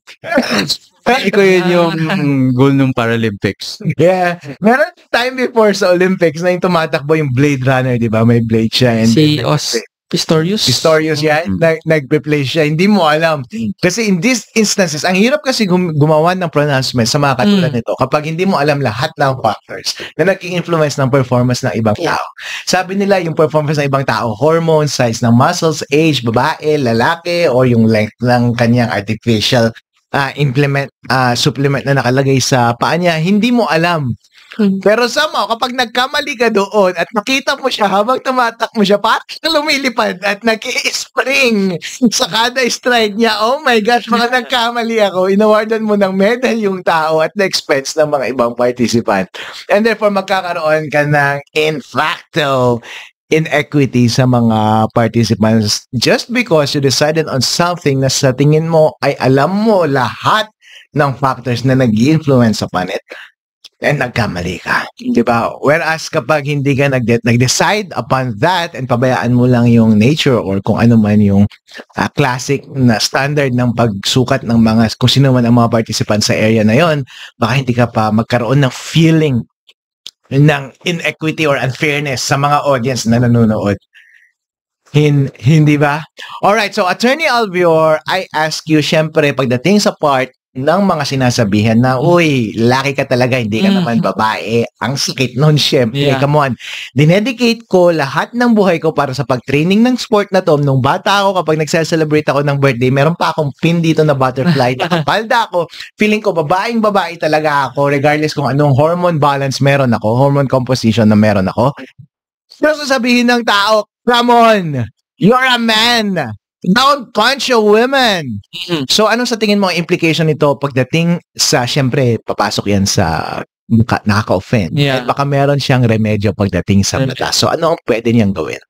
Iko yun yung goal ng Paralympics. Yeah. Meron time before sa Olympics na yung tumatakbo yung Blade Runner, di ba? May blade siya. And Pistorius, yan. Nagpe-play siya. Hindi mo alam. Kasi in these instances, ang hirap kasi gumawa ng pronouncement sa mga katulad nito kapag hindi mo alam lahat ng factors na nag-influence ng performance ng ibang tao. Sabi nila yung performance ng ibang tao, hormones, size ng muscles, age, babae, lalaki, or yung length ng kanyang artificial supplement na nakalagay sa paa niya, hindi mo alam. Pero somehow, kapag nagkamali ka doon at nakita mo siya habang tumatak mo siya, parang lumilipad at nag-i-spring sa kada stride niya. Oh my gosh, baka nagkamali ako. Inawardan mo ng medal yung tao at the expense ng mga ibang participant. And therefore, magkakaroon ka ng in facto inequity sa mga participants just because you decided on something na sa tingin mo ay alam mo lahat ng factors na nag-influence upon it. And nagkamali ka. Diba? Whereas kapag hindi ka nag-decide upon that and pabayaan mo lang yung nature or kung ano man yung classic na standard ng pagsukat ng mga, kung sino man ang mga participants sa area na yon, baka hindi ka pa magkaroon ng feeling ng inequity or unfairness sa mga audience na nanonood. Hindi ba? Alright, so Attorney Albior, I ask you, syempre, pagdating sa part ng mga sinasabihan na, uy, laki ka talaga, hindi ka naman babae. Ang sakit nun, syempre. Come on. Dinedicate ko lahat ng buhay ko para sa pag-training ng sport na to. Nung bata ako, kapag nagse-celebrate ako ng birthday, meron pa akong pin dito na butterfly. Nakapalda ako. Feeling ko, babae talaga ako, regardless kung anong hormone balance meron ako, hormone composition na meron ako. Pero sasabihin ng tao, come on, you're a man. Don't punch a woman. So, ano sa tingin mo ang implication nito pagdating sa, syempre, papasok yan sa nakaka-offend. Yeah. At baka meron siyang remedyo pagdating sa batas. So, ano ang pwede niyang gawin?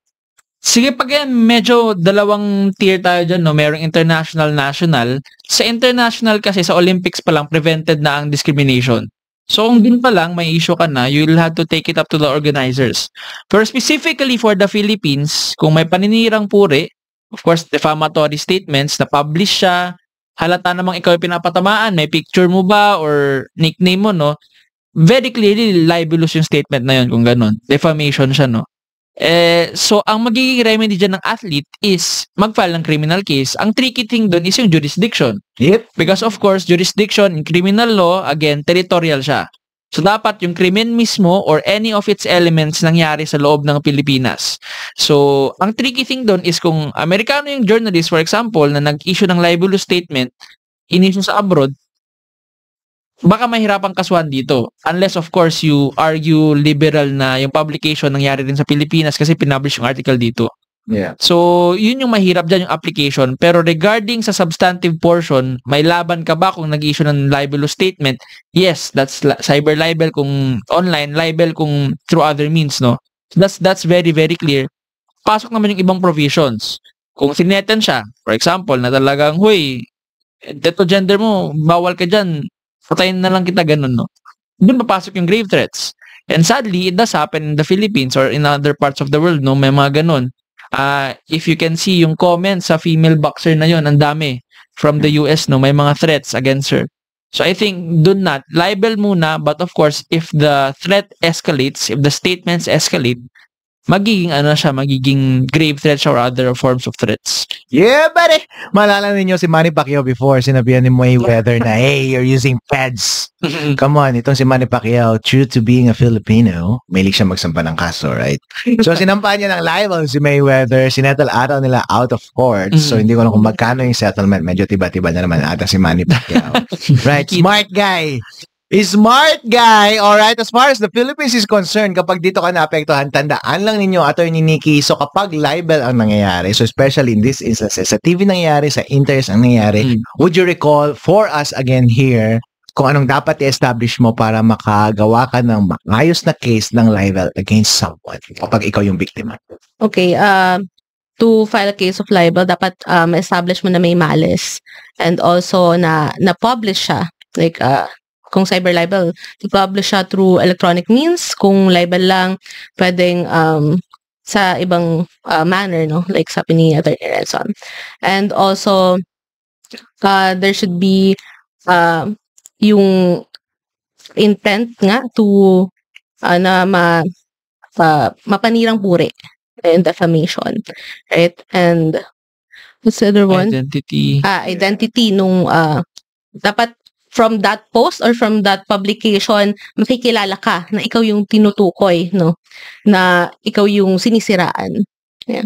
Sige, pag yan, medyo dalawang tier tayo dyan, no? Merong international, national. Sa international kasi, sa Olympics pa lang, prevented na ang discrimination. So, kung din pa lang, may issue ka na, you'll have to take it up to the organizers. Pero specifically for the Philippines, kung may paninirang puri, of course, defamatory statements, na-publish siya, halata namang ikaw yung pinapatamaan, may picture mo ba or nickname mo, no? Very clearly, libelous yung statement na yun kung ganun. Defamation siya, no? So, ang magiging remedy dyan ng athlete is mag-file ng criminal case. Ang tricky thing doon is yung jurisdiction. Yep. Because of course, jurisdiction in criminal law, again, territorial siya. So, dapat yung krimen mismo or any of its elements nangyari sa loob ng Pilipinas. So, ang tricky thing doon is kung Amerikano yung journalist, for example, na nag-issue ng libelous statement, in-issue sa abroad, baka mahirapang kasuhan dito. Unless, of course, you argue liberal na yung publication nangyari din sa Pilipinas kasi pinublish yung article dito. Yeah. So, yun yung mahirap dyan yung application. Pero regarding sa substantive portion, may laban ka ba kung nag-issue ng libelous statement? Yes, that's cyber libel kung online, libel kung through other means, no? That's very, very clear. Pasok naman yung ibang provisions. Kung sineten siya, for example, na talagang, huy, deto gender mo, bawal ka dyan, patayin na lang kita, ganun, no? Doon papasok yung grave threats. And sadly, it does happen in the Philippines or in other parts of the world, no? May mga ganun. If you can see yung comments sa female boxer na yon, ang dami from the US, no? May mga threats against her. So I think doon na, libel muna, but of course, if the threat escalates, if the statements escalate, magiging magiging grave threats or other forms of threats. Yeah, buddy. Malala ninyo si Manny Pacquiao before, sinabihan ni Mayweather na, hey, you're using peds. Come on, itong si Manny Pacquiao, true to being a Filipino, mahilig siya magsampa ng kaso, right? So, sinampa niya ng libel si Mayweather, sinettle araw nila out of court. So, hindi ko alam kung magkano yung settlement. Medyo tiba-tiba na naman ata si Manny Pacquiao. Right? Smart guy. Smart guy. Alright, as far as the Philippines is concerned, kapag dito ka naapektuhan, tandaan lang ninyo, Attorney Nikki, so kapag libel ang nangyayari, so especially in this instances, sa TV nangyayari, sa interest ang nangyayari, would you recall for us again here, kung anong dapat i-establish mo para makagawa ka ng maayos na case ng libel against someone kapag ikaw yung biktima? Okay, to file a case of libel, dapat establish mo na may malice and also na publish siya. Like, kung cyber libel, i-publish siya through electronic means. Kung libel lang, pwedeng sa ibang manner, no? Like sabi ni Atty. Renson. And also, there should be yung intent nga to na mapanirang puri and defamation. Right? And what's the other one? Identity nung dapat from that post or from that publication, makikilala ka na ikaw yung tinutukoy, no? Na ikaw yung sinisiraan. Yeah.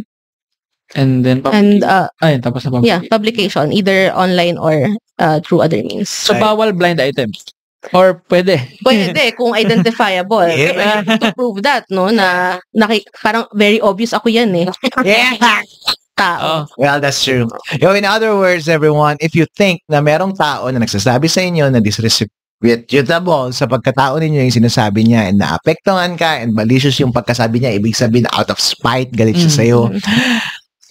And then, tapos na publication. Yeah, publication, either online or through other means. So, bawal blind items? Or pwede? Pwede, kung identifiable. Yeah. To prove that, no? Na parang very obvious ako yan, eh. Yeah! Tao. Well, that's true. In other words, everyone, if you think na merong tao na nagsasabi sa inyo na disreputable sa pagkatao ninyo yung sinasabi niya and naapektuhan ka and malicious yung pagkasabi niya, ibig sabihin out of spite, galit siya sa'yo.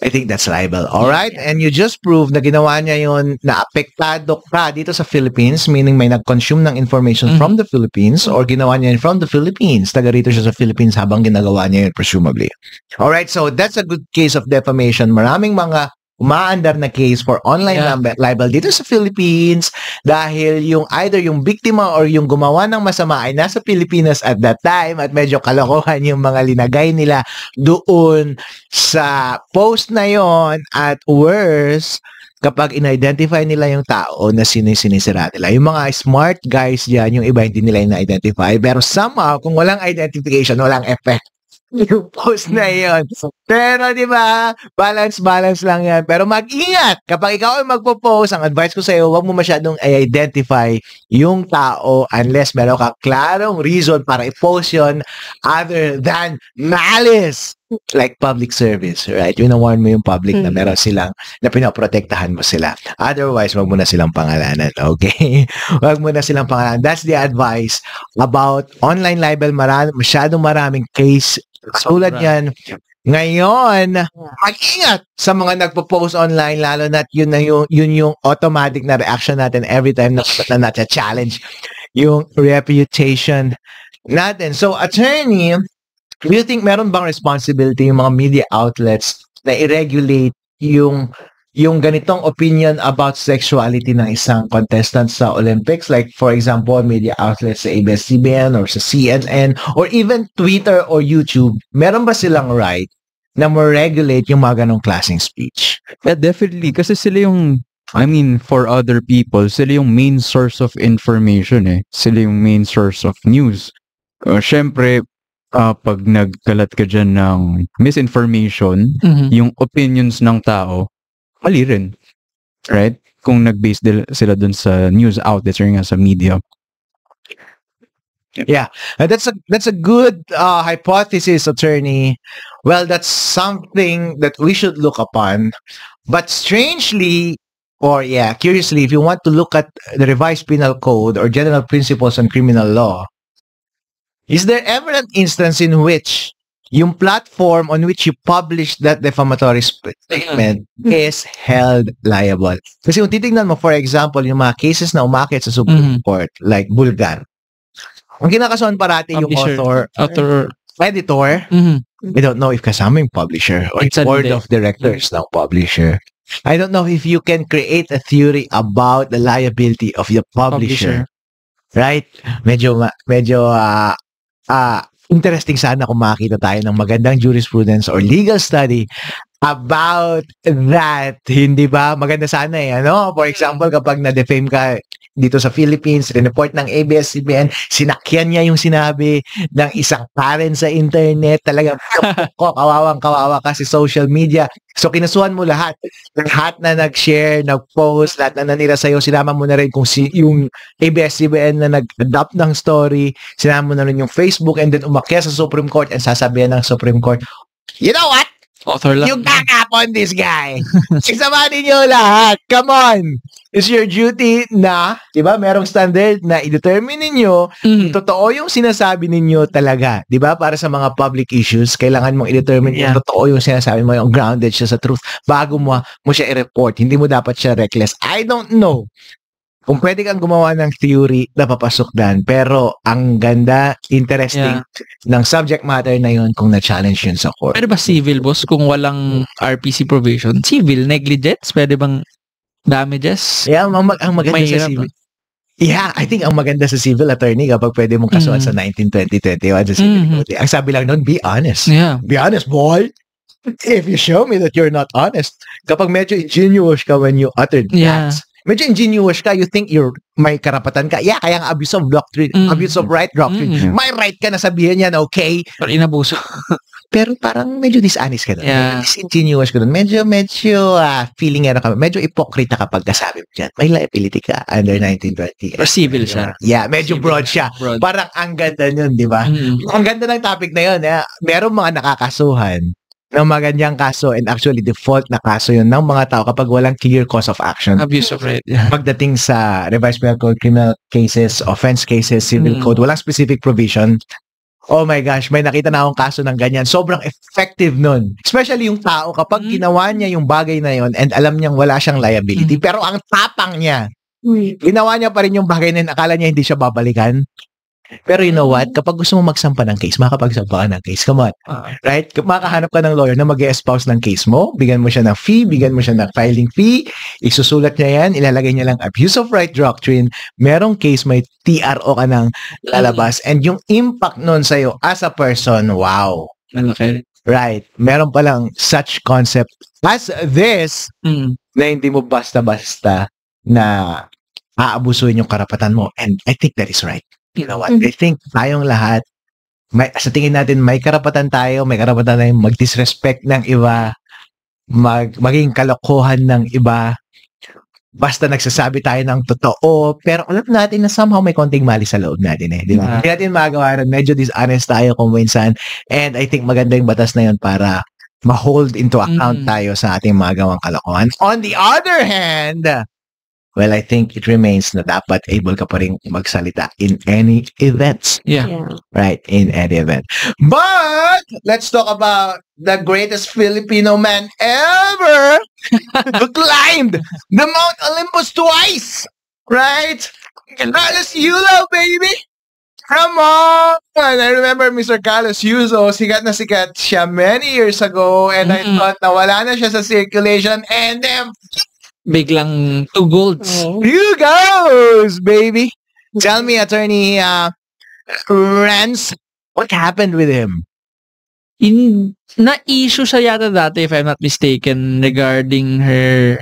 I think that's libel. Alright? And you just proved na ginawa niya yun, na apektado ka dito sa Philippines, meaning may nag-consume ng information from the Philippines or ginawa niya yun from the Philippines. Taga rito siya sa Philippines habang ginagawa niya yun, presumably. Alright, so that's a good case of defamation. Maraming mga umaandar na case for online libel dito sa Philippines dahil yung either yung biktima or yung gumawa ng masama ay nasa Pilipinas at that time at medyo kalokohan yung mga linagay nila doon sa post na yon at worse kapag in-identify nila yung tao na sinisira nila. Yung mga smart guys dyan, yung iba hindi nila in-identify pero somehow kung walang identification, walang effect yung post na yun. Pero di ba, balance lang yan. Pero mag-ingat. Kapag ikaw ay magpo-post, ang advice ko sa iyo, huwag mo masyadong i-identify yung tao unless meron ka klarong reason para i-post yun other than malice. Like public service, right? Wina-warn mo yung public na meron silang, na pinoprotektahan mo sila. Otherwise, wag mo na silang pangalanan, okay? Wag mo na silang pangalanan. That's the advice about online libel. Masyadong maraming case. Tulad yan. Ngayon, mag-ingat sa mga nagpo-post online, lalo na yun yung automatic na reaction natin every time na challenge yung reputation natin. So, attorney, do you think meron bang responsibility yung mga media outlets na i-regulate yung yung ganitong opinion about sexuality ng isang contestant sa Olympics, like for example, media outlets sa ABS-CBN or sa CNN or even Twitter or YouTube, meron ba silang right na mo-regulate yung mga ganong klaseng speech? Yeah, definitely. Kasi sila yung, for other people, sila yung main source of information eh. Sila yung main source of news. Syempre, pag nagkalat ka dyan ng misinformation, yung opinions ng tao, mali rin. Right? Kung nag-base sila dun sa news outlets or nga sa media. Yeah, that's a good hypothesis, attorney. Well, that's something that we should look upon. But strangely, or curiously, if you want to look at the revised penal code or general principles on criminal law, is there ever an instance in which yung platform on which you publish that defamatory statement is held liable? Kasi kung titignan mo, for example, yung mga cases na umakit sa Supreme Court, like Bulgar, ang kinakasuhan parati yung editor. I don't know if kasama yung publisher or It's a board day. of directors ng publisher. I don't know if you can create a theory about the liability of the publisher. Right? Medyo interesting sana kung makita tayo ng magandang jurisprudence or legal study about that. Hindi ba? Maganda sana eh. Ano? For example, kapag na-defame ka dito sa Philippines, report ng ABS-CBN, sinakyan niya yung sinabi ng isang Karen sa internet, talagang kawawa kasi social media. So, kinasuhan mo lahat na nag-share, nag-post, lahat na nanira sa'yo, sinama mo na rin kung yung ABS-CBN na nag-adopt ng story, sinama mo na rin yung Facebook, and then umakyat sa Supreme Court and sasabihan ng Supreme Court, you know what? Author lang. You gang up on this guy. Isama ninyo lahat. Come on. It's your duty na, di ba, merong standard na i-determine ninyo totoo yung sinasabi ninyo talaga. Di ba? Para sa mga public issues, kailangan mong i-determine yung totoo yung sinasabi mo, yung grounded siya sa truth bago mo siya i-report. Hindi mo dapat siya reckless. I don't know kung pwede kang gumawa ng theory na papasok dan. Pero ang ganda, interesting ng subject matter na yun kung na-challenge yun sa court. Pwede ba civil, boss, kung walang RPC provision? Civil, negligence? Pwede bang damages? Yeah, ang maganda sa civil. Yeah, I think ang maganda sa civil attorney kapag pwede mong kasuhan sa 1920-21 sa civil code. Ang sabi lang nun, be honest. Yeah. Be honest, boy. If you show me that you're not honest, kapag medyo ingenuous ka when you uttered that, medyo ingenuous ka, you think may karapatan ka. Yeah, kaya nga abuse of doctrine, abuse of right doctrine. May right ka na sabihin yan, okay? Pero inabuso. Pero parang medyo dishonest ka doon. Yeah. Disingenuous ka doon. Medyo feeling ka, medyo ipokrita kapag kasabi mo dyan. May liability ka under 1920. Pero civil siya. Yeah, medyo broad siya. Broad. Parang ang ganda nun, di ba? Ang ganda ng topic na yun. Merong mga nakakasuhan ng mga ganyang kaso and actually default na kaso yun ng mga tao kapag walang clear cause of action. Abuse of right. Pagdating sa revised penal code, criminal cases, offense cases, civil code, walang specific provision. Oh my gosh, may nakita na akong kaso ng ganyan. Sobrang effective nun. Especially yung tao kapag ginawa niya yung bagay na yun and alam niyang wala siyang liability. Pero ang tapang niya, ginawa niya pa rin yung bagay na yun, akala niya hindi siya babalikan. Pero you know what? Kapag gusto mo magsampa ng case, makapagsampa ka ng case. Come on. Right? Makahanap ka ng lawyer na mag-espouse ng case mo, bigyan mo siya ng fee, bigyan mo siya ng filing fee, isusulat niya yan, ilalagay niya lang abuse of right doctrine, merong case, may TRO ka ng lalabas, and yung impact nun sa'yo as a person, wow. Malaki. Right. Meron palang such concept as this na hindi mo basta-basta na aabusuin yung karapatan mo. And I think that is right. You know what? I think tayong lahat, sa tingin natin, may karapatan tayo, may karapatan tayong mag-disrespect ng iba, maging kalokohan ng iba, basta nagsasabi tayo ng totoo, pero alam natin na somehow may konting mali sa loob natin di ba? Hindi natin magagawa rin, medyo dishonest tayo kung minsan, and I think maganda yung batas na yun para ma-hold into account tayo sa ating mga gawang kalokohan. On the other hand, well, I think it remains na dapat able ka pa rin magsalita in any events. Yeah. Right, in any event. But, let's talk about the greatest Filipino man ever who climbed the Mount Olympus twice. Right? Carlos Yulo, baby! Come on! I remember Mr. Carlos Yuzo, sikat na sikat siya many years ago and I thought na wala na siya sa circulation and then Biglang 2 golds. you goes, baby! Tell me, Attorney Rance, what happened with him? Na-issue siya yata dati, if I'm not mistaken, regarding her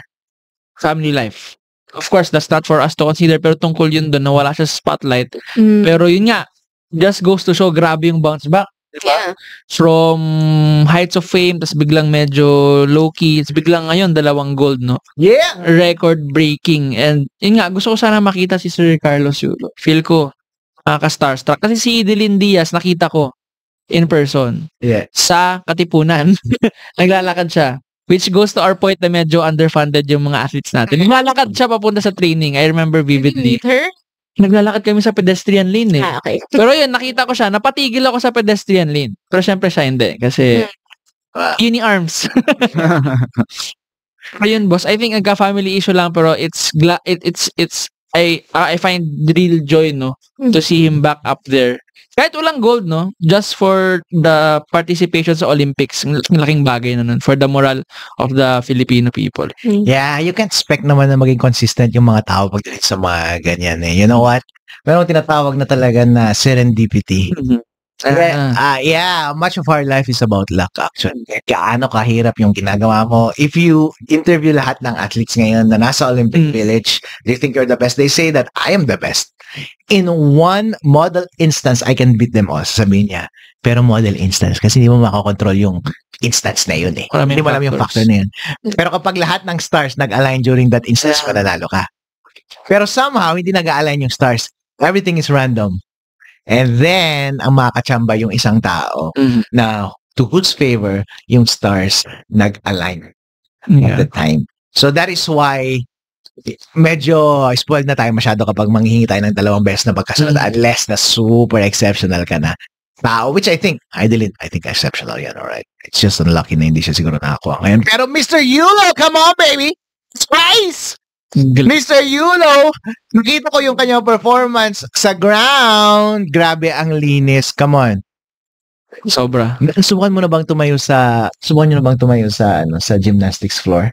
family life. Of course, that's not for us to consider, pero tungkol yun doon, nawala siya sa spotlight. Pero yun nga, just goes to show, grabe yung bounce back. Diba? Yeah. From heights of fame, tas biglang medyo low-key, tas biglang ngayon, 2 gold, no? Yeah! Record-breaking. And yun nga, gusto ko sana makita si Sir Carlos Yulo. Feel ko, ka-starstruck. Kasi si Edeline Diaz, nakita ko in person Yeah. sa Katipunan. Naglalakad siya. Which goes to our point na medyo underfunded yung mga athletes natin. Naglalakad siya papunta sa training. I remember vividly. Meet her? Naglalakad kami sa pedestrian lane eh. Okay. Pero yun, nakita ko siya. Napatigil ako sa pedestrian lane. Pero syempre siya hindi. Kasi uni arms. Ayun, boss. I think family issue lang pero I find real joy, no, to see him back up there. Kahit walang gold, no, just for the participation sa Olympics, malaking bagay na nun for the moral of the Filipino people. Yeah, you can't expect naman na maging consistent yung mga tao pagdating sa mga ganyan eh. You know what? Meron tinatawag na talaga na serendipity. Yeah, much of our life is about luck actually. Gaano kahirap yung ginagawa mo. If you interview lahat ng athletes ngayon na nasa Olympic Village, they think you're the best. They say that I am the best. In one model instance, I can beat them all, sabihin niya. Pero model instance, kasi hindi mo makakontrol yung instance na yun eh. Maraming Hindi mo alam yung factors. factor na yun. Pero kapag lahat ng stars nag-align during that instance, mananalo ka. Pero somehow, hindi nag-align yung stars. Everything is random. And then, ang makakachamba yung isang tao na to whose favor, yung stars nag-align at the time. So that is why medyo spoiled na tayo masyado kapag manghihingi tayo ng 2 beses na pagkasunod unless na super exceptional ka na tao, which I think exceptional yan, alright? It's just unlucky na hindi siya siguro nakakuha ngayon. Pero Mr. Yulo, come on, baby! Spice! Mr. Yulo, nakita ko yung kanyang performance sa ground. Grabe ang linis. Come on. Sobra. Subukan nyo na bang tumayo sa sa gymnastics floor?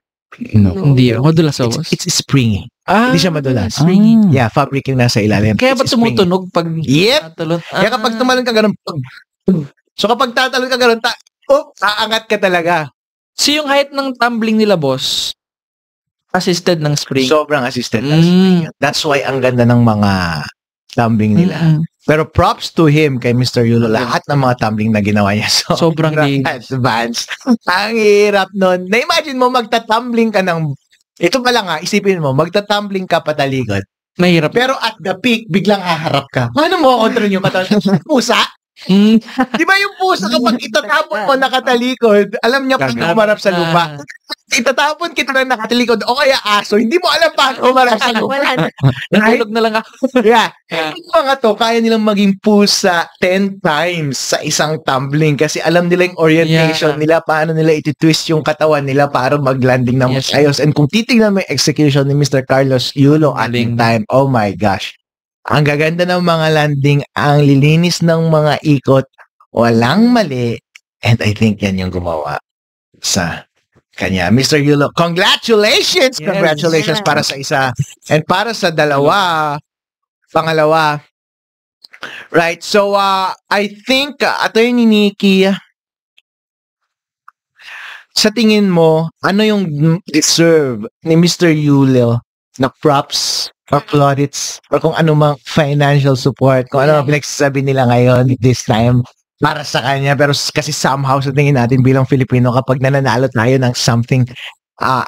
No. Hindi. Madulas ako. It's springy. Hindi siya madulas. Springy. Yeah, fabric yung nasa ilalim. Kaya ba It's springy. tumutunog pag Yep. tatalon? Kaya kapag tumalon ka ganun, so kapag tatalon ka ganun, aangat ka talaga. So yung height ng tumbling nila, boss, assisted ng spring. Sobrang assisted na spring yun. That's why ang ganda ng mga tumbling nila. Pero props to him, kay Mr. Yulo, lahat ng mga tumbling na ginawa niya. Sobrang advanced. Ang hirap nun. Na-imagine mo, magtatumbling ka ng, ito pa lang isipin mo, magtatumbling ka patalikod. Mahirap. Pero at the peak, biglang haharap ka. Paano mo kontrol yung katawan? Pusa? Di ba yung pusa kapag itatapon mo nakatalikod, alam niya paano umarap sa lupa. Itatapon kita na nakatalikod o kaya aso, hindi mo alam paano umarap sa lupa. Natulog na lang ako. Yeah. Yung mga to, kaya nilang maging pusa 10 times sa isang tumbling kasi alam nila yung orientation nila, paano nila iti-twist yung katawan nila para mag-landing na ayos. And kung titignan mo yung execution ni Mr. Carlos Yulo at the time, oh my gosh. Ang gaganda ng mga landing, ang lilinis ng mga ikot, walang mali, and I think yan yung gumawa sa kanya. Mr. Yulo, congratulations! Congratulations para sa isa and para sa pangalawa. Right, so I think, Attorney Nikki, sa tingin mo, ano yung deserve ni Mr. Yulo na props or plaudits or kung ano mang financial support, kung ano mang pinagsasabi nila ngayon this time para sa kanya. Pero kasi somehow sa tingin natin bilang Filipino, kapag nananalo tayo ng something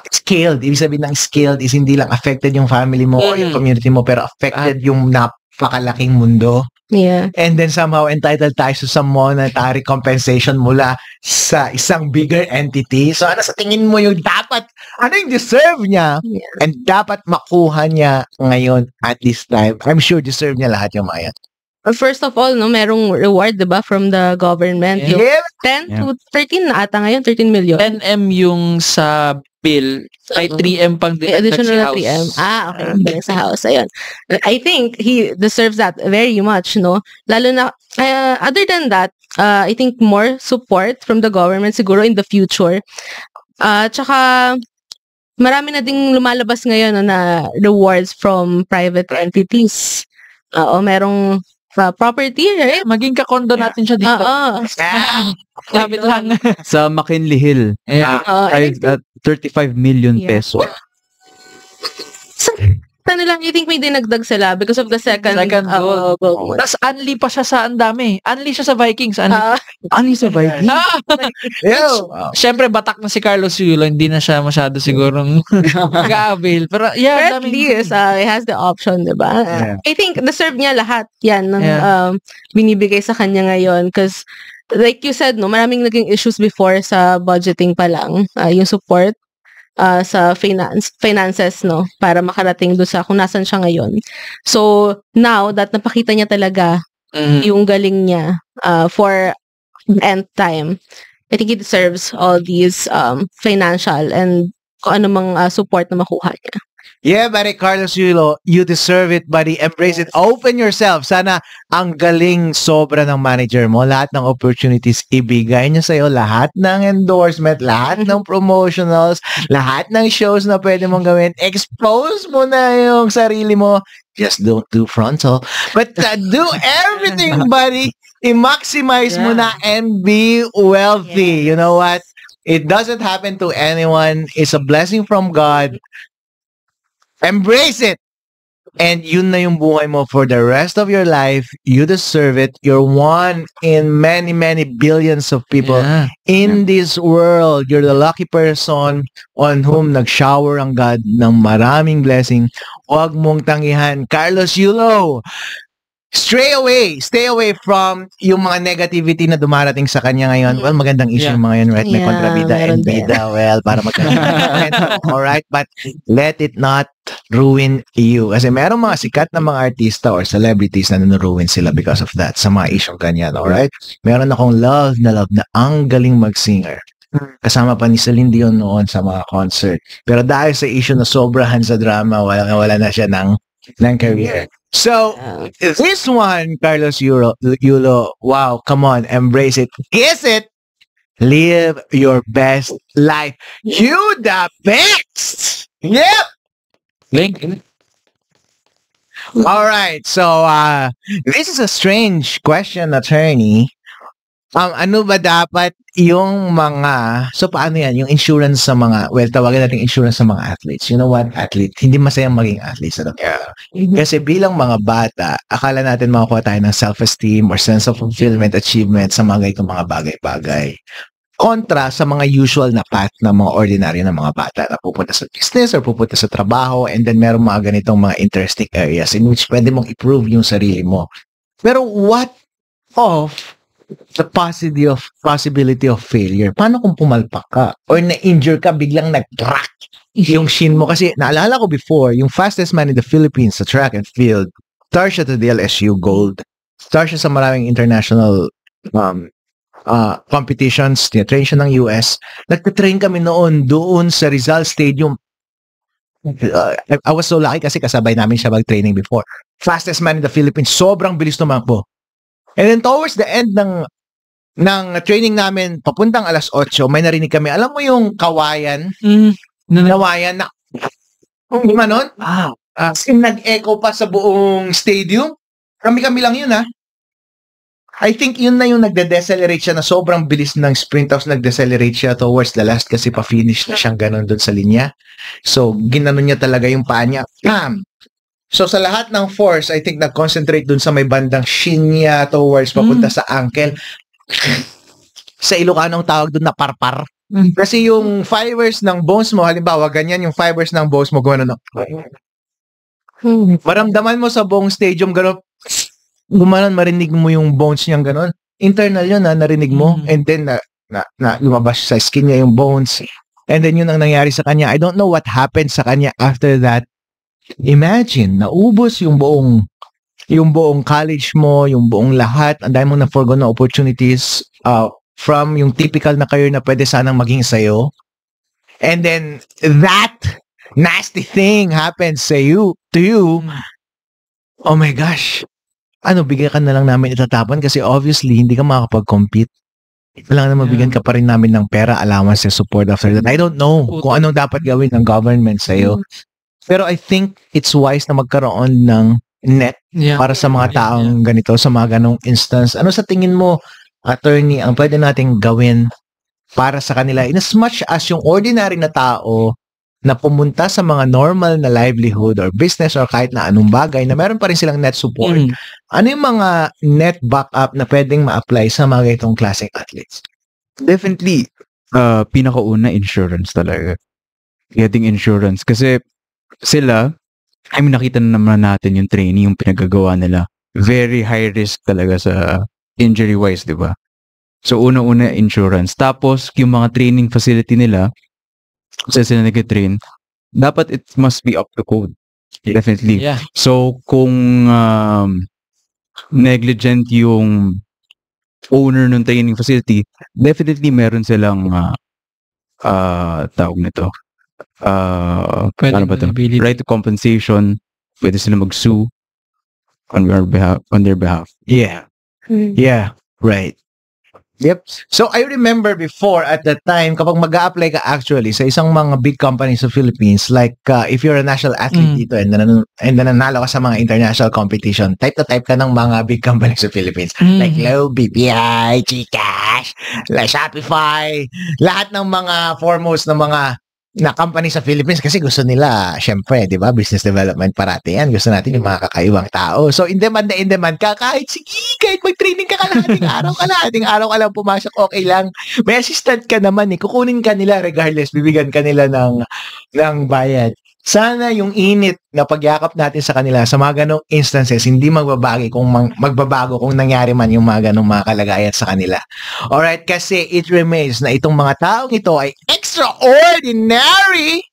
scaled, ibig sabihin ng scaled is hindi lang affected yung family mo o yung community mo, pero affected yung napakalaking mundo. Yeah. And then somehow entitled tayo sa some monetary compensation mula sa isang bigger entity. So ano sa tingin mo yung dapat, ano yung deserve niya and dapat makuha niya ngayon at this time? I'm sure deserve niya lahat yung mga yan. First of all, no, merong reward, diba, from the government. Yung 10 to 13 na ata ngayon, 13 million. 10M yung sa bill, ay Oo. 3M pang May additional na sa 3M. house. Okay. Galing sa house. Ayun. I think he deserves that very much, no? Lalo na, other than that, I think more support from the government siguro in the future. Tsaka, marami na ding lumalabas ngayon no, na rewards from private entities. Merong property, right? Maging kakondo natin siya dito. Oo. Lapit lang. Sa McKinley Hill, Yeah. I think 35 million Yeah. peso. Sa nila, I think may dinagdag sila because of the second Gold. gold. Tapos unli pa siya sa ang dami. Unli siya sa Vikings. Unli. Ano yung sa Vikings? Yo! Siyempre, batak na si Carlos Yulo. Hindi na siya masyado sigurong mag-avail. Pero yeah, But at least, he has the option, di ba? Yeah. I think deserve niya lahat yan ng Yeah. binibigay sa kanya ngayon because like you said, no, maraming naging issues before sa budgeting pa lang, yung support sa finances, no, para makarating doon sa kung nasan siya ngayon. So, now that napakita niya talaga yung galing niya for end time, I think he deserves all these financial and kung ano mang support na makuha niya. Yeah, buddy, Carlos Yulo, you deserve it, buddy. Embrace it. Open yourself. Sana ang galing sobra ng manager mo. Lahat ng opportunities ibigay niya sa'yo. Lahat ng endorsement, lahat ng promotionals, lahat ng shows na pwede mong gawin. Expose mo na yung sarili mo. Just don't do frontal. But do everything, buddy. I-maximize mo na and be wealthy. Yes. You know what? It doesn't happen to anyone. It's a blessing from God. Embrace it. And yun na yung buhay mo for the rest of your life. You deserve it. You're one in many, many billions of people Yeah. in this world. You're the lucky person on whom nag-shower ang God ng maraming blessing. Huwag mong tangihan. Carlos Yulo, stay away from yung mga negativity na dumarating sa kanya ngayon. Well, magandang issue Yeah. yung mga yun, right? May Yeah, kontrabida meron and din. bida. Well, para magkakaroon. Alright? But let it not ruin you. Kasi merong mga sikat na mga artista or celebrities na nanuruin sila because of that sa mga issue ganyan. Alright? Meron akong love na ang galing mag-singer. Kasama pa ni Celine Dion noon sa mga concert. Pero dahil sa issue na sobrahan sa drama, wala na siya ng career. So, this one, Carlos Yulo, wow, come on, embrace it. Kiss it. Live your best life. You the best. Yep. Link. All right. So, this is a strange question, attorney. Ano ba dapat yung mga, so paano yan, yung insurance sa mga, well, tawagan natin insurance sa mga athletes. You know what, athlete, hindi masayang maging athletes. Ano? Kasi bilang mga bata, akala natin makakuha tayo ng self-esteem or sense of fulfillment, achievement sa mga itong mga bagay-bagay. Kontra sa mga usual na path ng mga ordinary na mga bata na pupunta sa business or pupunta sa trabaho and then meron mga ganitong mga interesting areas in which pwede mong improve yung sarili mo. Pero what of the possibility of failure? Paano kung pumalpak ka or na-injure ka, biglang nag-crack yung shin mo? Kasi naalala ko before, yung fastest man in the Philippines sa track and field, star siya to the LSU Gold. Star siya sa maraming international competitions. Train siya ng US. Nagtitrain kami noon doon sa Rizal Stadium. I was so lucky kasi kasabay namin siya mag-training before. Fastest man in the Philippines. Sobrang bilis tumakbo. And then towards the end ng training namin, papuntang 8:00, may narinig kami. Alam mo yung kawayan? Nawayan na. Di ba nun? Nag-echo pa sa buong stadium. Kami lang yun, ha? I think yun na yung nagde-decelerate siya na sobrang bilis ng sprint, tapos nag-decelerate siya towards the last kasi pa-finish na siyang ganun doon sa linya. So, ginanon niya talaga yung paa niya. Bam! So, sa lahat ng force, I think nag-concentrate dun sa may bandang shin niya towards papunta sa ankle. Sa Ilocano ang tawag dun na parpar. Kasi yung fibers ng bones mo, halimbawa, ganyan yung fibers ng bones mo, gano'n. Maramdaman mo sa buong stadium, gano'n, gumanon, marinig mo yung bones niyang gano'n. Internal yun, narinig mo. And then, lumabas sa skin niya yung bones. And then, yun ang nangyari sa kanya. I don't know what happened sa kanya after that. Imagine, naubos yung buong college mo, yung buong lahat, ang dami mong na-forgo na opportunities from yung typical na career na pwede sanang maging sa'yo. and then that nasty thing happens to you, oh my gosh, bigyan ka na lang namin itatapon kasi obviously hindi ka makakapag-compete. Kailangan na mabigyan ka pa rin namin ng pera, allowance, and support after that. I don't know kung anong dapat gawin ng government sa'yo. Pero I think it's wise na magkaroon ng net para sa mga taong ganito, sa mga ganong instance. Ano sa tingin mo, attorney, ang pwede nating gawin para sa kanila in as much as yung ordinary na tao na pumunta sa mga normal na livelihood or business or kahit na anong bagay na meron pa rin silang net support. Ano yung mga net backup na pwedeng ma-apply sa mga itong klaseng athletes? Definitely, pinakauna, insurance talaga. Getting insurance. Kasi sila, nakita na naman natin yung training, yung pinagagawa nila. Very high risk talaga sa injury-wise, di ba? So, una-una, insurance. Tapos, yung mga training facility nila, kasi sila nag-train, dapat it must be up to code. Definitely. Yeah. So, kung negligent yung owner ng training facility, definitely meron silang tawag nito. Ano ba ito? Right to compensation. Pwede sila mag-sue on their behalf. Yeah. Yeah. Right. Yep. So, I remember before at that time, kapag mag-a-apply ka actually sa isang mga big companies sa Philippines, like if you're a national athlete dito and nanalo ka sa mga international competition, type ka ng mga big companies sa Philippines. Like Globe, BPI, GCash, like Shopify, lahat ng mga foremost ng mga na company sa Philippines kasi gusto nila, syempre, di ba, business development parati yan. Gusto natin yung mga kakaibang tao. So, in demand ka, kahit mag-training ka kalahating araw ka lang pumasok, okay lang. May assistant ka naman kukunin ka nila regardless, bibigyan ka nila ng bayad. Sana yung init na pagyakap natin sa kanila sa mga ganong instances, hindi magbabago kung nangyari man yung mga ganong mga kalagayan sa kanila. Alright, kasi it remains na itong mga taong ito ay extraordinary.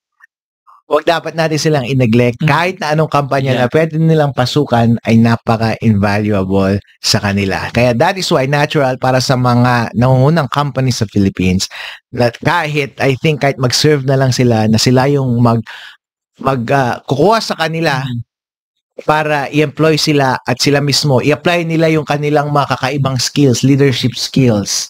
Huwag dapat natin silang i-neglect. Kahit na anong kampanya na pwede nilang pasukan ay napaka-invaluable sa kanila. Kaya that is why natural para sa mga nangungunang companies sa Philippines na kahit mag-serve na lang sila, na sila yung kukuha sa kanila para i-employ sila at sila mismo, i-apply nila yung kanilang mga kakaibang skills, leadership skills,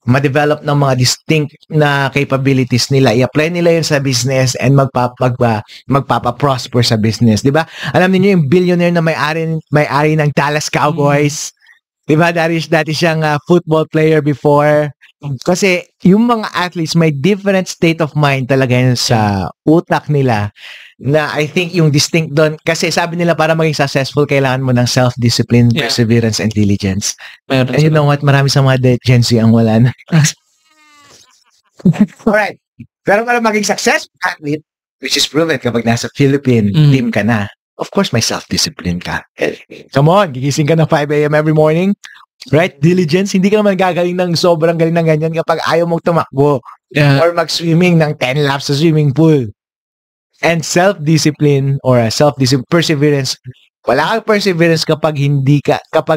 ma-develop ng mga distinct na capabilities nila, i-apply nila yun sa business and magpapa-prosper sa business. Diba? Alam niyo yung billionaire na may-ari ng Dallas Cowboys, diba? Dati siyang football player before. Kasi yung mga athletes may different state of mind talaga yun sa utak nila na I think yung distinct doon, kasi sabi nila para maging successful kailangan mo ng self-discipline, perseverance, and diligence. And you know what? Marami sa mga Gen Z ang wala na. Alright. Pero para maging successful athlete, which is proven kapag nasa Philippine team ka na, of course may self-discipline ka. Come on, gigising ka ng 5 a.m. every morning. Right? Diligence. Hindi ka naman gagaling ng sobrang galing ng ganyan kapag ayaw mong tumakbo or mag-swimming ng 10 laps sa swimming pool. And self-discipline or perseverance. Wala kang perseverance kapag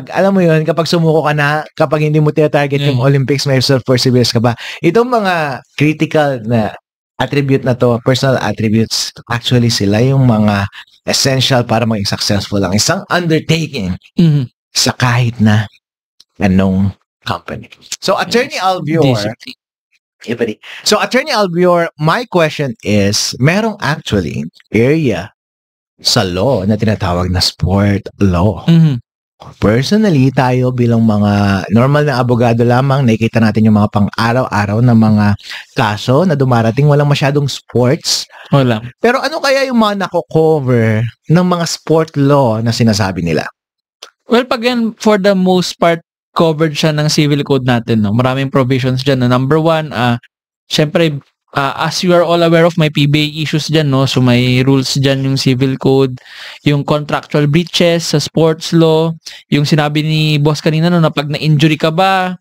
alam mo yun, kapag sumuko ka na, kapag hindi mo tina-target yung Olympics, may self-perseverance ka ba? Itong mga critical na attribute na to, personal attributes, actually sila yung mga essential para maging successful lang. Isang undertaking sa kahit na anong company. So, Attorney Albior, my question is, merong actually area sa law na tinatawag na sport law. Personally, tayo bilang mga normal na abogado lamang, nakikita natin yung mga pang-araw-araw na mga kaso na dumarating, walang masyadong sports. Wala. Pero ano kaya yung mga nako-cover ng mga sport law na sinasabi nila? Well, again, for the most part, covered siya ng civil code natin. No? Maraming provisions dyan. No? Number one, syempre, as you are all aware of, may PBA issues dyan. No? So, may rules dyan yung civil code, yung contractual breaches sa sports law, yung sinabi ni boss kanina no, na pag na-injury ka ba,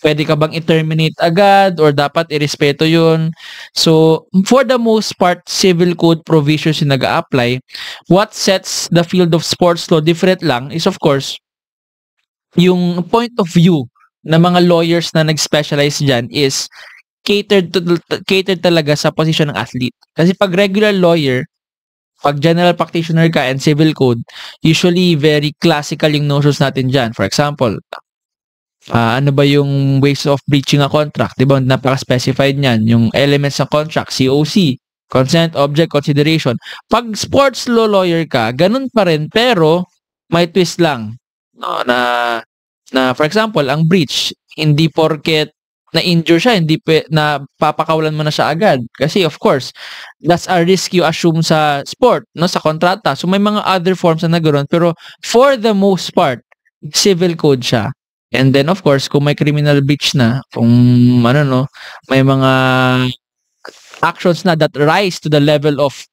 pwede ka bang i-terminate agad or dapat irespeto yun. So, for the most part, civil code provisions yung nag-a-apply. What sets the field of sports law different lang is, of course, yung point of view ng mga lawyers na nag-specialize dyan is catered talaga sa position ng athlete. Kasi pag regular lawyer, pag general practitioner ka and civil code, usually very classical yung notions natin dyan. For example, ano ba yung ways of breaching a contract? Diba? Napaka-specified niyan. Yung elements ng contract, COC, consent, object, consideration. Pag sports law lawyer ka, ganun pa rin, pero may twist lang. No, na for example, ang breach, hindi porket na-injure siya, hindi na papakawalan mo na siya agad. Kasi of course, that's a risk you assume sa sport, no, sa kontrata. So may mga other forms na nagkaroon, pero for the most part, civil code siya. And then of course, kung may criminal breach na, kung may mga actions na that rise to the level of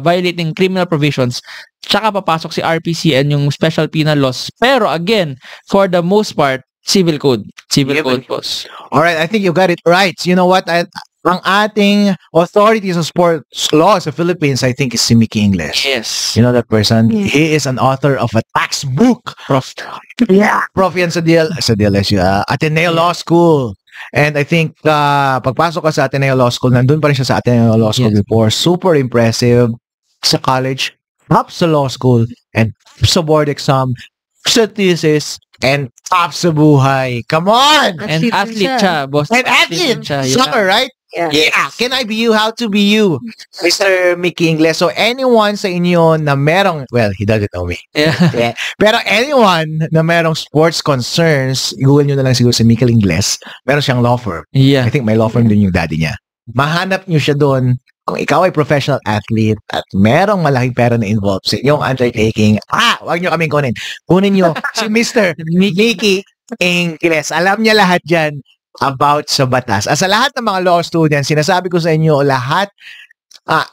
violating criminal provisions, tsaka papasok si RPC and yung special penal laws. Pero again, for the most part, civil code. Civil code, boss. All right, I think you got it right. You know what? Ang ating authorities of sports law sa Philippines, I think, is si Mickey Ingles. Yes. You know that person? Yeah. He is an author of a tax book. Prof. Yeah. Prof yan sa DLSU, Ateneo Law School. And I think pagpasok ka sa Ateneo Law School, nandun pa rin siya sa Ateneo Law School before. Super impressive sa college, top sa law school, and top sa board exam, sa thesis, and top sa buhay. Come on! And athlete siya, boss. And athlete! Soccer, right? Yeah. Can I be you? How to be you? Mr. Mickey Ingles. So anyone sa inyo na merong, well, he doesn't know me. Yeah. Pero anyone na merong sports concerns, Google nyo na lang siguro si Mickey Ingles. Meron siyang law firm. Yeah. I think may law firm din yung daddy niya. Mahanap nyo siya doon. Kung ikaw ay professional athlete at merong malaking pera na involved sa inyong undertaking, wag nyo kaming kunin. Kunin nyo si Mr. Mickey Ingles. Alam niya lahat dyan about sa batas. Sa lahat ng mga law students, sinasabi ko sa inyo, lahat,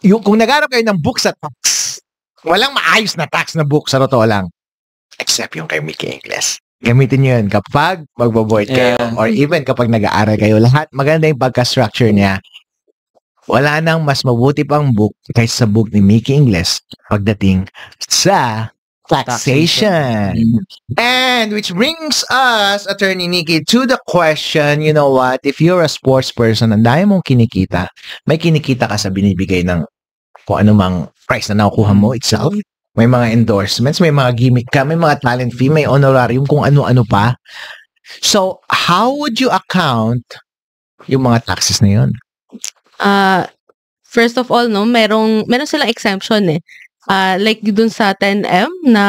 kung nagharap kayo ng book sa tax, walang maayos na tax na book, sa totoo lang. Except yung kay Mickey Ingles. Gamitin nyo yun kapag magbo-board kayo or even kapag nag-aaral kayo. Lahat, maganda yung pagka-structure niya. Wala nang mas mabuti pang book kaysa sa book ni Mickey Ingles pagdating sa taxation. And which brings us, Attorney Nikki, to the question, you know what, if you're a sports person, ang dami mong kinikita, may kinikita ka sa binibigay ng kung anumang price na nakukuha mo itself, may mga endorsements, may mga gimmick ka, may mga talent fee, may honorarium, kung ano-ano pa. So, how would you account yung mga taxes na yun? First of all, no, meron silang exemption eh. Like dun sa 10M na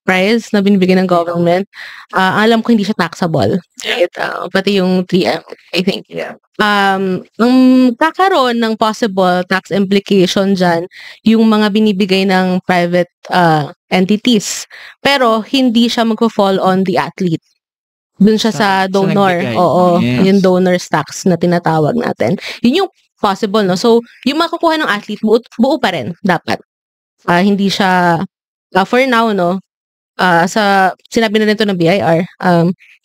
prize na binibigay ng government, alam ko hindi siya taxable. Right? Pati yung 3M, I think. Yeah. Ang kakaroon ng possible tax implication dyan, yung mga binibigay ng private entities. Pero hindi siya magpo-fall on the athlete. Dun siya sa donor. Oo, yes. Yung donor's tax na tinatawag natin. Yun yung possible, no? So, yung makukuha ng athlete, buo pa rin, dapat. Hindi siya, for now, no, sa sinabi na nito ng BIR,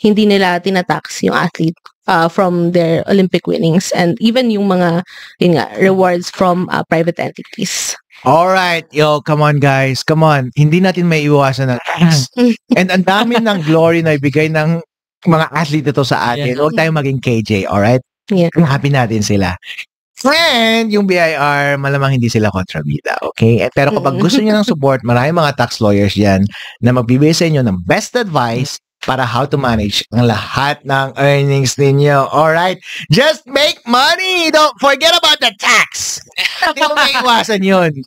hindi nila tinatax yung athlete from their Olympic winnings and even yung mga rewards from private entities. Alright, come on guys, come on. Hindi natin may iwasan ng tax. And ang dami ng glory na ibigay ng mga athlete ito sa atin. Huwag tayong maging KJ, alright? Yeah. Happy natin sila. And yung BIR, malamang hindi sila kontrabida, okay? Pero kapag gusto niyo ng support, maraming mga tax lawyers yan na magbibigay sa inyo ng best advice para how to manage ang lahat ng earnings ninyo. Alright? Just make money! Don't forget about the tax! Hindi mo maiwasan yun.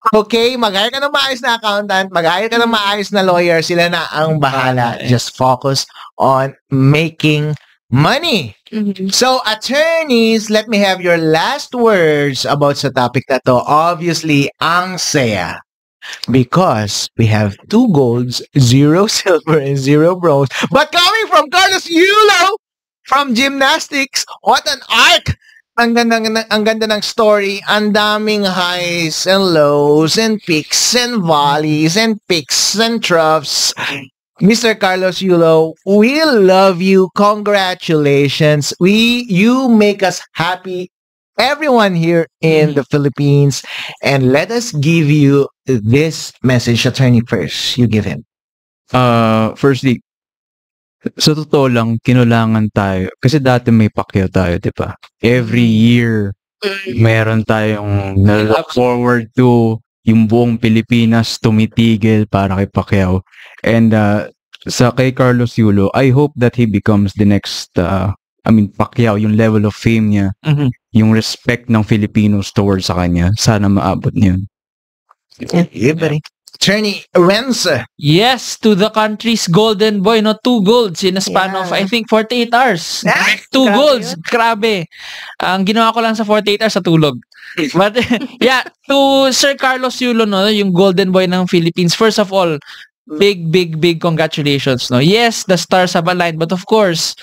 Okay? Mag-hire ka ng maayos na accountant, mag-hire ka ng maayos na lawyer, sila na ang bahala. Just focus on making money. So, attorneys, let me have your last words about sa topic na to. Obviously, ang saya. Because we have 2 golds, 0 silver, and 0 bronze. But coming from Carlos Yulo, from gymnastics, what an arc! Ang ganda ng story. Ang daming highs and lows and peaks and valleys and peaks and troughs. Mr. Carlos Yulo, we love you. Congratulations. You make us happy. Everyone here in the Philippines. And let us give you this message. Attorney first. You give him. Firstly, Sa totoo lang, kinulangan tayo. Kasi dati may Pacquiao tayo, di ba? Every year, meron tayong look forward to yung buong Pilipinas tumitigil para kay Pacquiao. And sa kay Carlos Yulo, I hope that he becomes the next, Pacquiao, yung level of fame niya, yung respect ng Filipinos towards sa kanya, sana maabot niya. Yeah, buddy. Attorney Renz. Yes, to the country's golden boy, no? 2 golds in a span of, I think, 48 hours. 2 golds. Grabe. Ang ginawa ko lang sa 48 hours sa tulog. But, yeah, to Sir Carlos Yulo, no? Yung golden boy ng Philippines. First of all, big congratulations, no? Yes, the stars have aligned, but of course,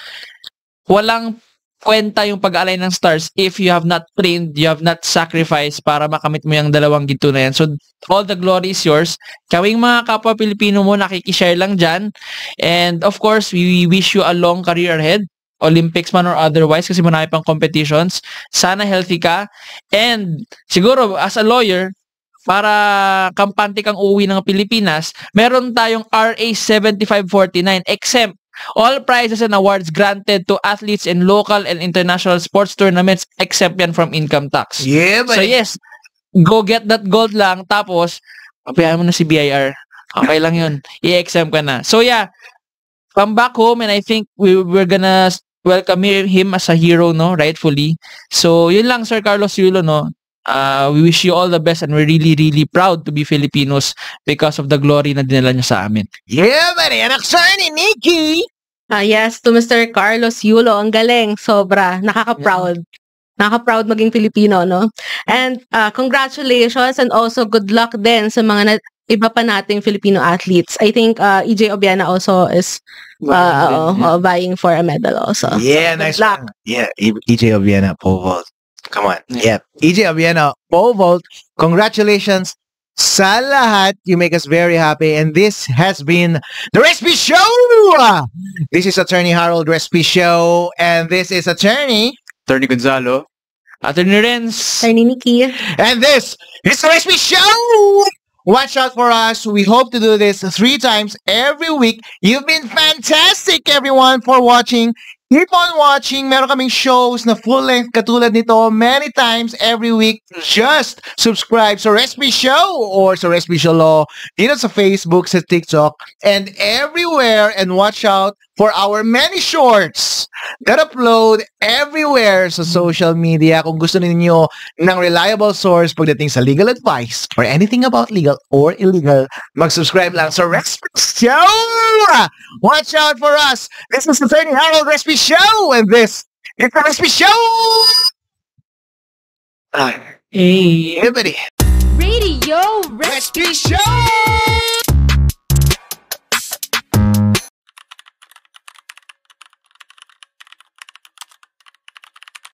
walang kwenta yung pag-align ng stars if you have not trained, you have not sacrificed para makamit mo yung 2 ginto na yan. So, all the glory is yours. Kawing mga kapwa Pilipino mo, nakikishare lang dyan. And of course, we wish you a long career ahead, Olympics man or otherwise, kasi marami pang competitions. Sana healthy ka. And siguro, as a lawyer, para kampante kang uuwi ng Pilipinas, meron tayong RA 7549, exempt all prizes and awards granted to athletes in local and international sports tournaments, except yan from income tax. Yeah, buddy. So yes, go get that gold lang, tapos pabayaan mo na si BIR. Okay lang yun. I-exempt ka na. So yeah, come back home and I think we're gonna welcome him as a hero, no? Rightfully. So yun lang, Sir Carlos Yulo, no? We wish you all the best and we're really proud to be Filipinos because of the glory na dinala niya sa amin. Yeah, buddy. And Attorney Nikki. Yes, to Mr. Carlos Yulo, ang galing, sobra, nakaka-proud. Nakaka-proud maging Filipino, no? And congratulations and also good luck din sa mga iba pa nating Filipino athletes. I think EJ Obiena also is vying for a medal also. Yeah, so, nice good luck. one. Yeah, EJ Obiena, pole vault. Come on. Yeah. EJ Obiena, pole vault. Congratulations sa lahat. You make us very happy. And this has been the Respi Show. This is Attorney Harold Respi Show. And this is Attorney Gonzalo. Attorney Renz. Attorney Nikki. And this is the Respi Show. Watch out for us. We hope to do this 3 times every week. You've been fantastic, everyone, for watching. Keep on watching. Meron kaming shows na full-length katulad nito many times every week. Just subscribe sa Respi Show or sa Respi Show Law dito sa Facebook, sa TikTok, and everywhere. And watch out for our many shorts that upload everywhere sa social media. Kung gusto ninyo ng reliable source pagdating sa legal advice or anything about legal or illegal, mag-subscribe lang sa Respi Show! Watch out for us! This is Attorney Harold Respi Show, and this is the Respi Show! Hey, everybody! Radio Respi Show!